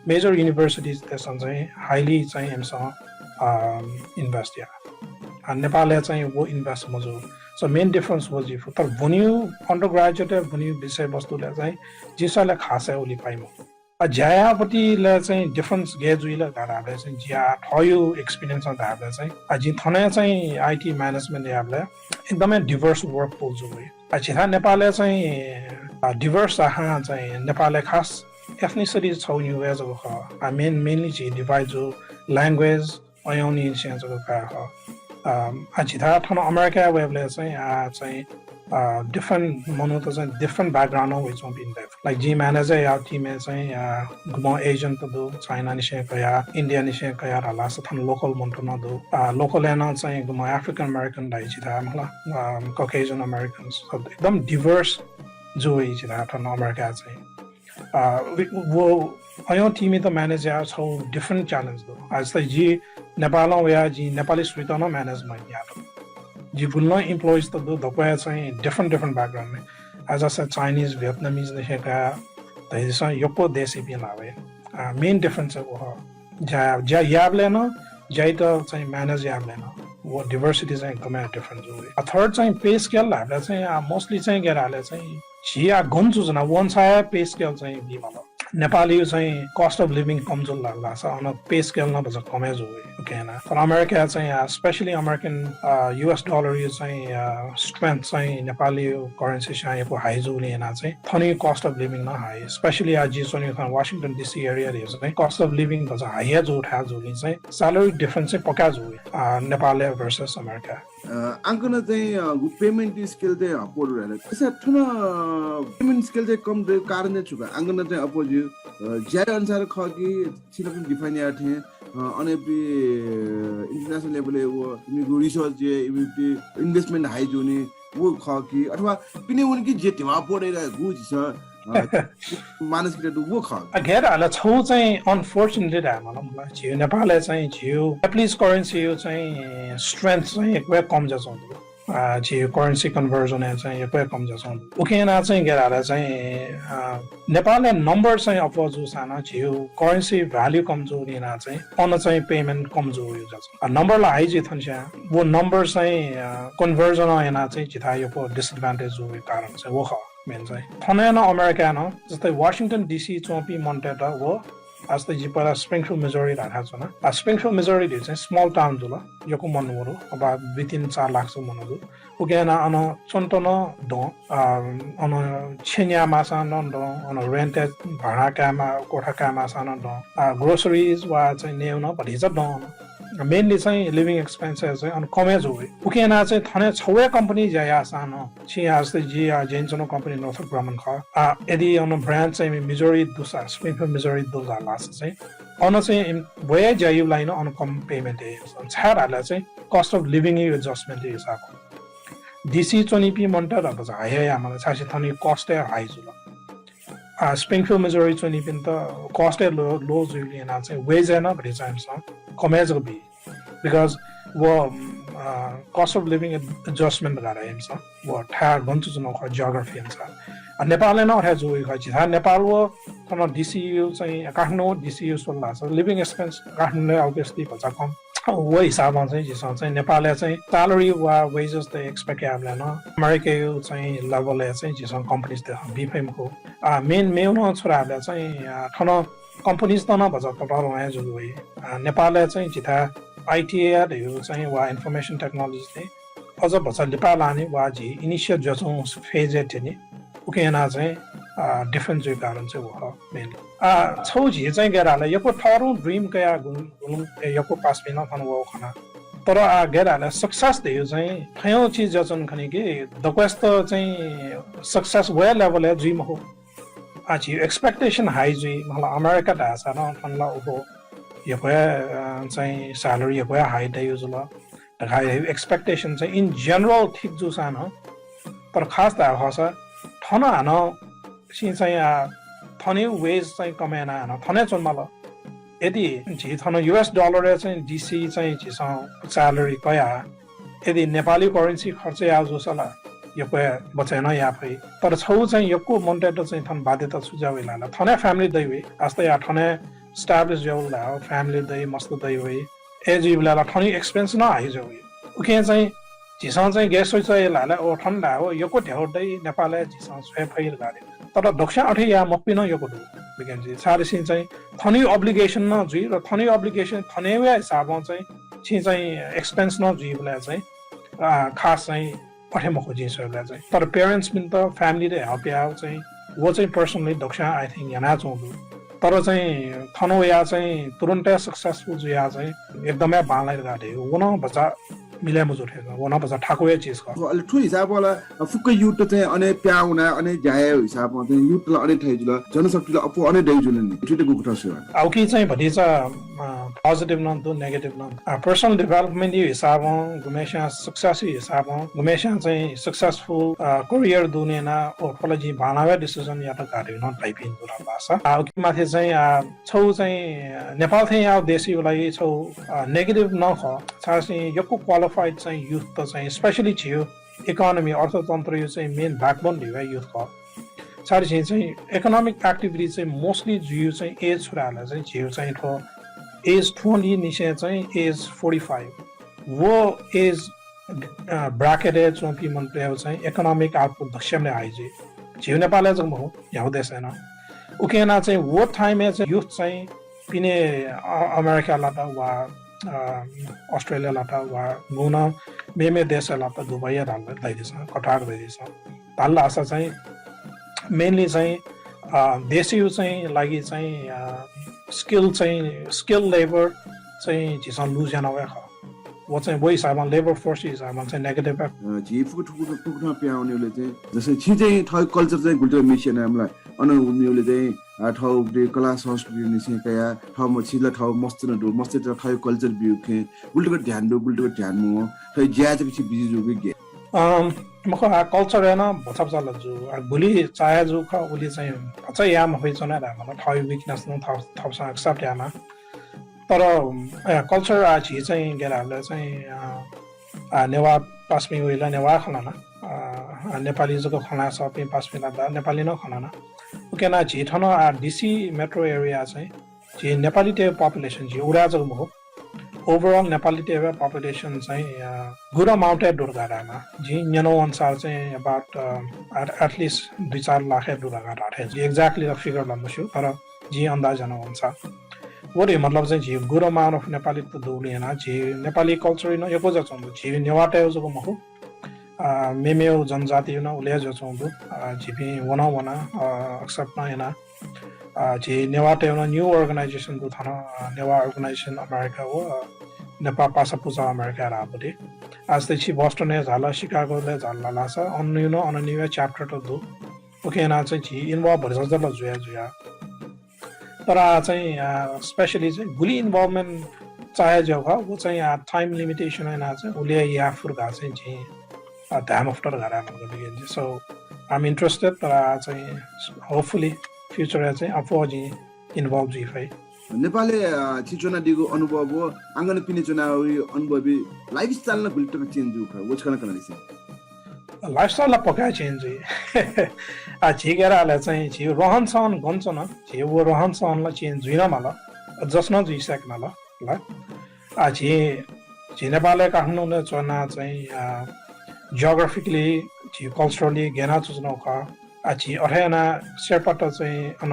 मेजर युनिभर्सिटिज त्यसन चाहिँ हाइली चाहिँ एमसँग इन्भेस्ट या नेपालले चाहिँ वो इन्भेस्ट मजो सो मेन डिफरेंस हो जी तर बनियो अंडर ग्रेजुएट बनियो विषय वस्तुले चाहिँ जिसले खासै ओली पाइमो ज्यायापट्टिले चाहिँ डिफरेंस गेजुइले गराबले चाहिँ ज्या ठयो एक्सपिरियन्स गराबले चाहिँ अझै थने चाहिँ आइटी म्यानेजमेन्ट याबले एकदमै डिभर्स वर्क पुल जो हो छिथा नेपालले चाहिँ डिभर्स आहा चाहिँ नेपालले खास एथनिसिटीज छ नि वेजको ख मेनली चाहिँ डिभाइड जो ल्याङ्ग्वेज अयाउनी सेन्सको का ह छिथा थन अमेरिका वेबले चाहिँ डिफरेंट मनो त चाहिँ डिफरेंट बैकग्राउंड हो which been like G manager या टीम में चाहिँ गुम एशियन त दो चाइना निशे कया इंडिया निशे कया रला थन लोकल मंत्र न दो लोकल एना चाहिँ गुम अफ्रीकन अमेरिकन दाइ छिथा मला कॉकेशियन अमेरिकन्स एकदम डिभर्स जो है छिथा थन अमेरिका चाहिँ वो अयो टीम त मैनेजर छ डिफरेंट चैलेंज दो आज त जी नेपालमा या जी नेपाली सुविधा न मैनेजमेंट या जी बुल्न एम्प्लॉइज त दो दपया चाहिँ डिफरेंट बैकग्राउंड में एज अ चाइनीज वियतनामीज निशेका तैसा यपो देशी भी लावे मेन डिफरेंस वो जा याबले न जाई त चाहिँ मैनेज याबले न वो डाइभर्सिटी चाहिँ एकदमै डिफरेंट हो थर्ड चाहिँ पे स्केल हाबले चाहिँ मोस्टली चाहिँ गेराले चाहिँ जिया गन्जु जना वनसाय पे स्केल चाहिँ बिमाला नेपाली चाहिँ कस्ट अफ लिभिङ कमजोर लाग्ला छ अन पे स्केल न बजा कमे जो ओके हैन तर अमेरिका चाहिँ स्पेशली अमेरिकन US डलर यो चाहिँ स्ट्रेंथ चाहिँ नेपाली करेन्सी चाहिँ को हाई जो ने हैन चाहिँ थनी कस्ट अफ लिभिङ न हाई स्पेशली आज चाहिँ वाशिंगटन डीसी एरिया रे चाहिँ कस्ट अफ लिभिङ बजा हाई जो उठा जो नि चाहिँ सैलरी डिफरेंस चाहिँ पक्का जो नेपाल वर्सेस अमेरिका आंकन चाहिँ पेमेन्ट स्केल चाहिँ अपोर रहेछ त्यसै ठुन पेमेन्ट स्केल चाहिँ कम रहेको कारण चाहिँ छुका आंकन चाहिँ अपोज ज्यादा अनुसार ख कि सिलेक्सन डिफाइन या थे अनेपि इंटरनेशनल लेभल वो तिमीको रिसर्च जे इन्भेस्टमेन्ट हाई जो नि वो ख कि अथवा पिने उनकी जे टेवा परेर गुज छ मानसिक वो ख अगेर आला छौ चाहिँ अनफोर्चुनेटली मलाई जियो नेपालले चाहिँ जियो एप्लिस करेन्सी यो चाहिँ स्ट्रेंथ चाहिँ एकदमै कम जसो जियो करेन्सी कन्भर्जन चाहिँ एकदमै कम जसो उकेना चाहिँ गेराले चाहिँ नेपालले नम्बर चाहिँ अपोज साना जियो करेन्सी भ्याल्यु कमजोर निना चाहिँ अन चाहिँ पेमेन्ट कमजोर यो जसो नम्बरलाई हाई जे थन्स्या वो नम्बर चाहिँ कन्भर्जन हैन चाहिँ जिता यो को डिसएडभान्टेज हो कारण चाहिँ वो ख मेन चाहिँ थने न अमेरिका न जस्तै वाशिंगटन डीसी चोपी मोन्टेडा वो जस्तै जी पहिला स्प्रिङफिल्ड मिजोरी राखा छ न स्प्रिङफिल्ड मिजोरी चाहिँ स्मल टाउन जुल योको मनवरो अब 2-3-4 लाख सु मनवरो उकेना अन चन्टन द अन छेन्या मासा न द अन रेन्टेड भाडा कामा कोठा कामा सान द ग्रोसरीज वा चाहिँ नेउ न भरि छ द मेनली चाहिँ लिभिङ एक्सपेन्सेस चाहिँ अन कमेज हो उकेना चाहिँ थने छवे कंपनी जया सानो छि जस्तै जी जेन्सनो कंपनी नर्थप ग्रामन ख यदि अन ब्रान्ड चाहिँ मिजोरी दुसा स्प्रिङफिल्ड मिजोरी दुसा लास चाहिँ अन चाहिँ वया जायु लाइन अन कम पेमेन्ट है छाडा चाहिँ कस्ट अफ लिभिङ एडजस्टमेन्ट हिसाब डीसी चोनिपी मन्टर अब हाय हामीले छासी थनी कस्ट हाई जुल स्प्रिङफिल्ड मिजोरी चोनिपी त कस्ट लो जुलिएना चाहिँ वेज हैन भरि चाहिँ कमेज बी because वो cost of living adjustment gara himsa वो ठा गन्छु जुन ख जियोग्राफी हुन्छ नेपालले न उठा जो खछि था नेपाल वो तन डीसीयू चाहिँ काठमाडौँ डीसीयू सोल्ला छ लिभिङ एक्सपेन्स काठमाडौँ obviously भन्छ कम वो हिसाबमा चाहिँ जिसो चाहिँ नेपालले चाहिँ सैलरी वा वेजेस त एक्सपेक्ट याबले न अमेरिका चाहिँ लेभलले चाहिँ जिसो कम्पनीज त बीफएम को मेन मेउन छोराले चाहिँ ठन कम्पनीज त न भन्छ टटल वहाँ जो भई नेपालले चाहिँ जिता आईटीआर यो चाहिँ वा इन्फर्मेसन टेक्नोलोजी चाहिँ अझ भन्छ नेपाल लाने वा जी इनिशियल जो फेज नि उकेना चाहिँ डिफरेंट जो कारण चाहिँ हो मेन छौ जी चाहिँ गेराले यको थरु ड्रीम कया गुनु यको पास बिना थन वो खना तर गेराले सक्सेस दियो चाहिँ थयो चीज जचन खने के द क्वेस्ट चाहिँ सक्सेस वे लेभल है ड्रीम हो आज एक्सपेक्टेशन हाई जी मलाई अमेरिका दासा न फनला हो यको चाहिँ सैलरी यको हाई दयो जुल हाई एक्सपेक्टेशन चाहिँ इन जनरल ठीक जो सान तर खास दा हसा थन हान सिन चाहिँ थने वेज चाहिँ कमेना हान थने चन्मल यदि जी थन US डलर चाहिँ डीसी चाहिँ जिस सैलरी कया यदि नेपाली करेन्सी खर्च आ जो सला यको बचेन या फै तर छौ चाहिँ यको मोन्टेट चाहिँ थन बाध्यता सुझाव लाला थने फ्यामिली दैवे आस्ते या थने स्टाब्लिश जो ला फ्यामिली दै मस्त दैवे एज युला थनी एक्सपेन्स न हाइ जो उके चाहिँ जिसन चाहिँ गेस चाहिँ लाला ओ ठण्डा हो यको ढ्याउदै नेपालले जिसन स्वे फैल गारे तर दक्षिण अठे या मप्पि न यको दु बिगन जी सारसिन चाहिँ थनी अब्लिगेसन न जुइ र थनी अब्लिगेसन थने वे हिसाबमा चाहिँ चाहिँ एक्सपेन्स न जुइ बला चाहिँ खास चाहिँ पठे मको जी सोला चाहिँ तर पेरेन्ट्स बिन त फ्यामिली रे हेल्प या चाहिँ वो चाहिँ पर्सनली दक्षिण आई थिंक याना चोदु तर चाहिँ थनो या चाहिँ तुरुन्तै सक्सेसफुल जो या चाहिँ एकदमै बालाई गाडे वो न बचा मिले मुजुर है वो ना बस ठाकुर चीज का अलि ठु हिसाब वाला फुक्क युट चाहिँ अने प्याउना अने जाय हिसाबमा चाहिँ युट ल अने थाइ जुल जनशक्तिले अपो अने दै जुल नि ठुटे गुठा छ au कि चाहिँ भनि छ पोजिटिभ न तो नेगेटिभ न पर्सनल डेभलपमेन्ट यो हिसाबमा गुमेशा सक्सेस हिसाबमा गुमेशा चाहिँ सक्सेसफुल करियर दुनेना ओर्फोलोजी भानावे डिसिजन या त गाडी न टाइपिङ दुरा भाषा au कि माथि चाहिँ छौ चाहिँ नेपाल थे या देशीलाई छौ नेगेटिभ न ख चाहिँ यको क्वालिफाइड चाहिँ युथ त चाहिँ स्पेशली छियो इकोनोमी अर्थतन्त्र यो चाहिँ मेन ब्याकबोन दिवा युथ क सारी चाहिँ इकोनोमिक एक्टिभिटी चाहिँ मोस्टली जियो चाहिँ एज छोराहरूलाई चाहिँ जियो चाहिँ ठो एज 20 निसे चाहिँ एज 45 वो एज ब्राकेटेड चोपी मन पे चाहिँ इकोनोमिक आउटपुट दक्षमले आइजे झिउ नेपालले चाहिँ म याउँदै छैन उकेना चाहिँ वो टाइममा चाहिँ युथ चाहिँ पिने अमेरिकाबाट वा अस्ट्रेलियाबाट वा गुण मेमे देशबाट दुबई दैदिछ कटार दैदिछ ताल्ला आशा चाहिँ मेनली चाहिँ देशी चाहिँ लागि चाहिँ स्किल लेबर चाहिँ झिसँग लुज जान वे वो चाहिँ वो हिसाबमा लेबर फोर्स हिसाबमा चाहिँ नेगेटिभ झिफुको ठुकुमा प्याउनेले चाहिँ जस्तै छि चाहिँ ठाउँ कल्चर चाहिँ गुल्टर मिसिएन हामीलाई उनीहरूले चाहिँ ठाउँ कला संस्कृति निस्केका ठाउँमा छिला ठाउँ मस्त ठाउँ कल्चर बिउ खे गुल्टको ध्यान मो ठाउँ ज्या चाहिँ बिजी जुगे गे मख कल्चर हैन भछपचाल जु गुली चाया जु ख उली चाहिँ भछ याम होइ छ न हामीलाई ठाउँ विकनेस न थपसा एक्सेप्ट यामा तर कल्चर आछि चाहिँ गेराले चाहिँ नेवा पास्मी उइला नेवा खलाना नेपाली जको खना सबै पास्मी ला नेपाली न खलाना उकेना झि ठन डीसी मेट्रो एरिया चाहिँ झि नेपाली टे पपुलेसन झि उडा जको हो ओभरअल नेपाली टे पपुलेसन चाहिँ गुरा माउन्टेड दुर्गाडामा झि न्यनो अनुसार चाहिँ अबाउट एटलिस्ट 2-4 लाख दुर्गा राखे झि एक्ज्याक्टली द फिगर लम्बसु तर झि अंदाज अनुसार वरे मतलब चाहिँ झि गुरो माउन्ट अफ नेपाली त दुली हैन झि नेपाली कल्चर न एको ज चंदु झि नेवाटे जको मखु मेमेउ जनजाति न उले ज चंदु झिपि वना एक्सेप्ट न हैन झि नेवाटे न न्यू अर्गनाइजेसन को थन नेवा अर्गनाइजेसन अमेरिका हो नेपाल पासा पूजा अमेरिका राबदे आज चाहिँ बोस्टन झाला शिकागोले झाला लासा अन्य न अनन्य च्याप्टर त दु ओके ना चाहिँ झि इन्भल्भ भइसक्छ ल जुया तर चाहिँ स्पेशली चाहिँ गुली इन्भल्भमेन्ट चाहे जो हो वो चाहिँ टाइम लिमिटेसन हैन चाहिँ उले या फुर्गा चाहिँ झि ध्यान आफ्टर गरा मतलब सो आई एम इन्ट्रेस्टेड तर चाहिँ होपफुली फ्युचर चाहिँ अफोजी इन्भल्भ जी फै नेपालले छिचोना दिगो अनुभव हो आंगन पिने चुनाव अनुभवी लाइफस्टाइल न गुल्टको चेन्ज हो वच कन दिस लाइफस्टाइल पक्का चेन्ज आ झिगेराले चाहिँ झि रहन सहन गन्छ न झि वो रहन सहनलाई चेन्ज हुइन मला जस्न जुइ सक्न ल आ झि नेपालले काठमाडौँ चना चाहिँ जियोग्राफिकली झि कल्चरली गेना चुच्न ख आ झि अठेना सेपट चाहिँ अन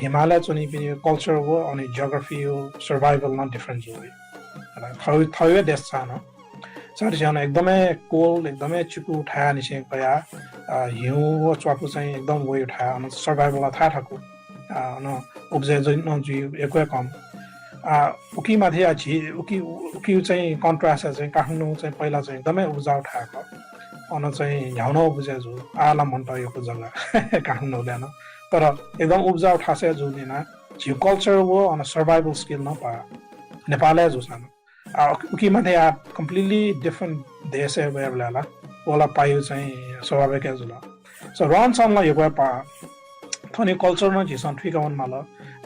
हिमालय चुनि पनि कल्चर हो अनि जियोग्राफी हो सर्भाइभल न डिफरेन्स हो थवे देश छ न साथीसँग एकदमै कोल्ड एकदमै चिकु उठाया निसे गया हिउँ च्वापु चाहिँ एकदम वो उठाया अनि सर्भाइभल थाहा ठाकु न उब्जे न जु एकै कम उकी माथि अछि उकी चाहिँ कन्ट्रास्ट चाहिँ काठमाडौँ चाहिँ पहिला चाहिँ एकदमै उब्जा उठाएको अनि चाहिँ ह्याउन बुझे जु आला मन परेको जग्गा काठमाडौँले न तर एकदम उब्जा उठासे जु निना झि कल्चर हो अनि सर्भाइभल स्किल न पा नेपालले जु सानो उकी माथि कम्प्लिटली डिफरेन्ट देश वेला ओला पायो चाहिँ स्वाभाविक जुल सो रहन सहनलाई यो पा थनी कल्चर न झिसन ठिकाउन माल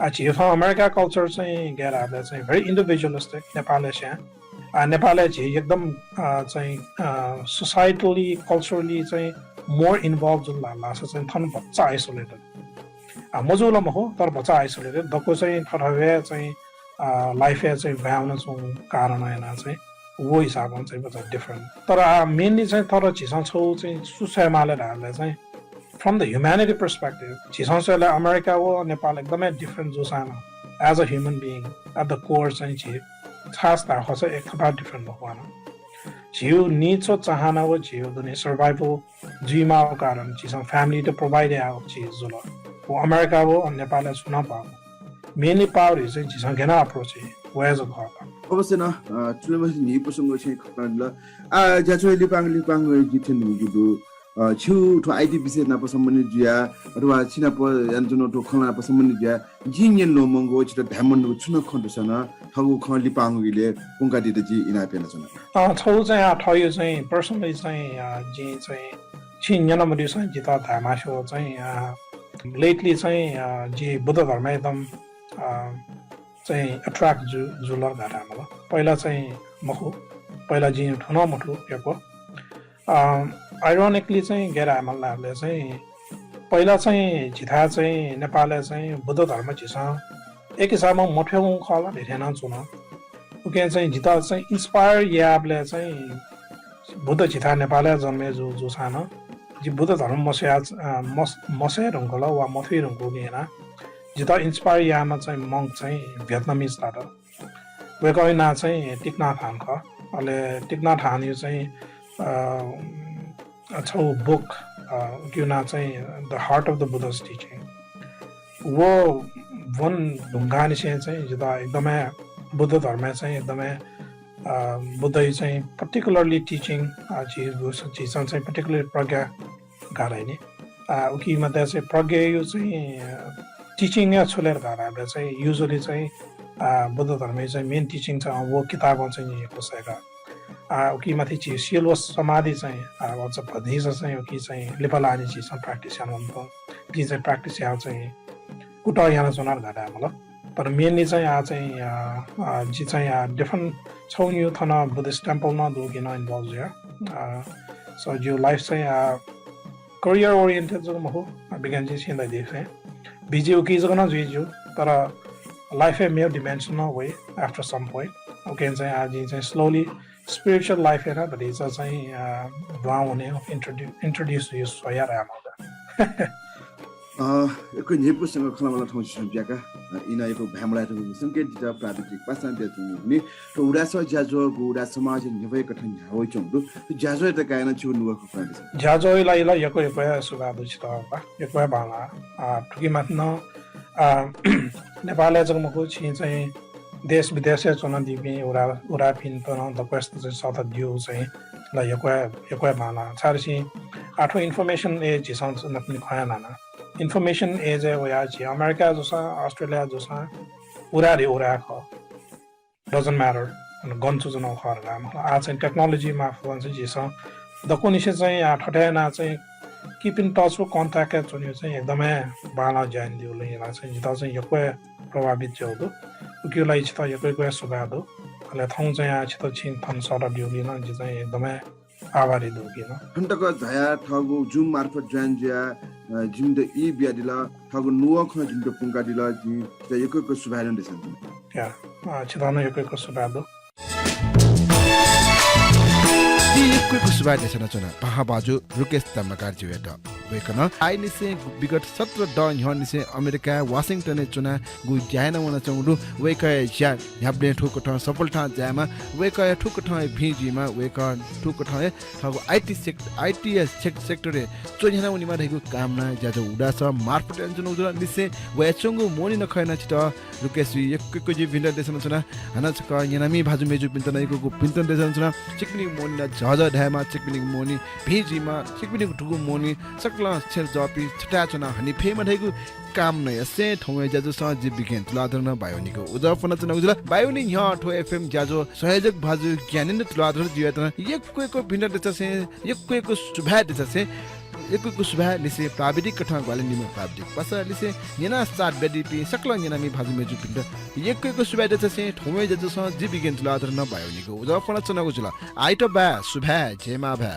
झि अमेरिका कल्चर चाहिँ गेराले चाहिँ भेरी इन्डिभिजुअलिस्टिक नेपालले चाहिँ नेपालले झि एकदम चाहिँ सोसाइटली कल्चरली चाहिँ मोर इन्भल्भ जुन लाग्छ चाहिँ थन बच्चा आइसोलेटेड मजुला म हो तर बच्चा आइसोलेटेड दको चाहिँ ठठवे चाहिँ लाइफ चाहिँ भ्याउन छौँ कारण हैन चाहिँ वो हिसाबमा चाहिँ बच्चा डिफरेन्ट तर मेनली चाहिँ तर झिसँग छौ चाहिँ सुसयमाले ढाल्दा चाहिँ फ्रम द ह्युम्यानिटी पर्सपेक्टिभ झिसँग अमेरिका हो नेपाल एकदमै डिफरेन्ट जो सानो as a human being at the core चाहिँ झि खास धाखो चाहिँ एक थपा डिफरेन्ट भएको झिउ निचो चाहना हो झिउ दुने सर्भाइभल जीमा कारण झिसँग फ्यामिली त प्रोभाइड आएको चिज जो वो अमेरिका हो अनि नेपालले सुन पाऊ मेनली पावर चाहिँ झिसँग घेना अप्रोच वेज अफ घर अवश्य न चुनाव नि प्रसंग चाहिँ खतल ज्याचो लिपाङ जिथेन जुदु छु ठो आइटी विषय नाप सम्बन्धित जिया अथवा छिना प यान्जुनो ठो खना प सम्बन्धित जिया जिङेन नो मंगो छिट धामन छुन खण्डसन ठगु ख लिपाङ गिले पुंका दिते जि इना पेन छन छौ चाहिँ ठयो चाहिँ पर्सनली चाहिँ जि चाहिँ छिन्यन मदि चाहिँ जिता धामासो चाहिँ लेटली चाहिँ जि बुद्ध धर्म एकदम चाहिँ एट्र्याक्ट जुलर घाटा मलाई पहिला चाहिँ मखु पहिला जि ठुनो मठु यको आइरोनिकली चाहिँ गेरा हामीहरूले चाहिँ पहिला चाहिँ झिथा चाहिँ नेपालले चाहिँ बुद्ध धर्म झिसा एक हिसाबमा मठ्याउ खला धेरैन चुन उके चाहिँ झिता चाहिँ इन्स्पायर याबले चाहिँ बुद्ध झिथा नेपालले जन्मे जो सानो जी बुद्ध धर्म मसे रंगला वा मथि रंगो गेना जिता इन्स्पायर यामा चाहिँ मङ्क चाहिँ भियतनामिज बाट वेकैना चाहिँ टिकनाथ हान ख अले टिकनाथ हान यो चाहिँ छौ बुक क्युना चाहिँ the heart of the Buddha's teaching वो वन ढुङ्गानी चाहिँ जिता एकदमै बुद्ध धर्म चाहिँ एकदमै बुद्ध चाहिँ पर्टिकुलरली टिचिङ चीज चाहिँ पर्टिकुलर प्रज्ञा गाराइने उकी मध्ये चाहिँ प्रज्ञा यो चाहिँ टिचिङ या छोलेर गाराले चाहिँ युजुअली चाहिँ बुद्ध धर्म चाहिँ मेन टिचिङ चाहिँ वो किताबमा चाहिँ कसैका उकी माथि चाहिँ सिलो समाधि चाहिँ भन्छ भनिस चाहिँ उकी चाहिँ लेपलानी चीज प्र्याक्टिस यानो कि चाहिँ प्र्याक्टिस या चाहिँ कुटा याना चुनार घाटा मतलब तर मेनली चाहिँ जी चाहिँ डिफ्रेन्ट छौ यो थन बुद्धिस्ट टेम्पलमा दोगिन इन्भल्भ या सो जो लाइफ चाहिँ करियर ओरिएन्टेड जो म हो बिगान चाहिँ सिँदै देख्छ बिजी उकी जगन जुइजु तर life a more dimensional way after some point okay चाहिँ आज चाहिँ स्लोली स्पिरिचुअल लाइफ हेर भरि चाहिँ ड्राउ हुने इन्ट्रोड्युस यो सयार आउँदा एको नेपुसँग खलामला ठाउँ सम्झ्याका इना एको भ्यामलाको संकेत दिटा प्राविधिक पासा बेचुनी हुने र उडास ज्याजो उडा समाज निभय कठन होइ चंदु ज्याजो त कायन छु नुको प्राविधिक ज्याजो इला यको सुबादु छ बा यको बाला ठुकी मात्न नेपालले जगमको छि चाहिँ देश विदेश चुन दिबी उडा फिन त द क्वेस्ट चाहिँ सत दियो चाहिँ ल यको बाला छारसी आठो इन्फर्मेसन एज छ नपनि खया नाना इन्फर्मेसन एज है या जी अमेरिका जसा अस्ट्रेलिया जसा उरारे उरा ख डजन्ट म्याटर गन्छु जन खर आज चाहिँ टेक्नोलोजी मा फोन चाहिँ जिस दकोनिसे चाहिँ ठट्याना चाहिँ किप इन टच को कन्ट्याक्ट चुन्यो चाहिँ एकदमै बाला जान दियो लैला चाहिँ जिता चाहिँ यको प्रभावित जौदो उकिलाई छ त यको सुबादो अले थौ चाहिँ आ छ त छिन थन सर दियो लिन जि चाहिँ एकदमै आभारी दोगिन हन्तक झया ठगु जुम मार्फत ज्यान्ज्या जिम द इ बियादिला ठगु नुवा ख जिम द पुंगा दिला जि यको सुभारन देसन या छिदान यको सुबादो यको सुबाद देसन चना पहा बाजु रुकेश तमकार जिवेट वेकन आइनिसे विगत 17 डन हनिसे अमेरिका वाशिंगटन चुना गु ज्यान वन चंगु वेक ज्या ह्याब्ले ठुक ठ सफलता ज्यामा वेक ठुक ठ भिजिमा वेक ठुक ठ हगु आईटीएस सेक्टर रे चोजना उनीमा रहेको कामना ज्याजो उडास मार्फत जन उजुर निसे वेचंगु मोनि नखैना छिट रुकेश यक्को जि भिन्ड देसन चुना हना छक यनामी भाजु मेजु पिन्त नैको पिन्त देसन चुना चिकनी मोनि झज ढामा चिकनी मोनि भिजिमा चिकनी ठुगु मोनि सकला छेल जपी छटा चुना हनी फेमा रहेको काम न यसे ठौए ज्याजो स जि बिकेन तुलाधर न बायोनिको उजफन चुना उजुला बायोनि ह्या ठो एफएम ज्याजो सहयोग भाजु ज्ञानिन तुलाधर जिवेतन यक्को भिन्ड देछसे यक्को सुभा देछसे यक्को सुभा लिसे प्राविधिक कथा ग्वाले निम प्राविधिक पसा लिसे नेना स्टार्ट बेडीपी सकला नेनामी भाजु मेजु पिन्ड यक्को सुभा देछसे ठौए ज्याजो स जि बिकेन तुलाधर न बायोनिको उजफन चुना उजुला आइतो बा सुभा जेमा भा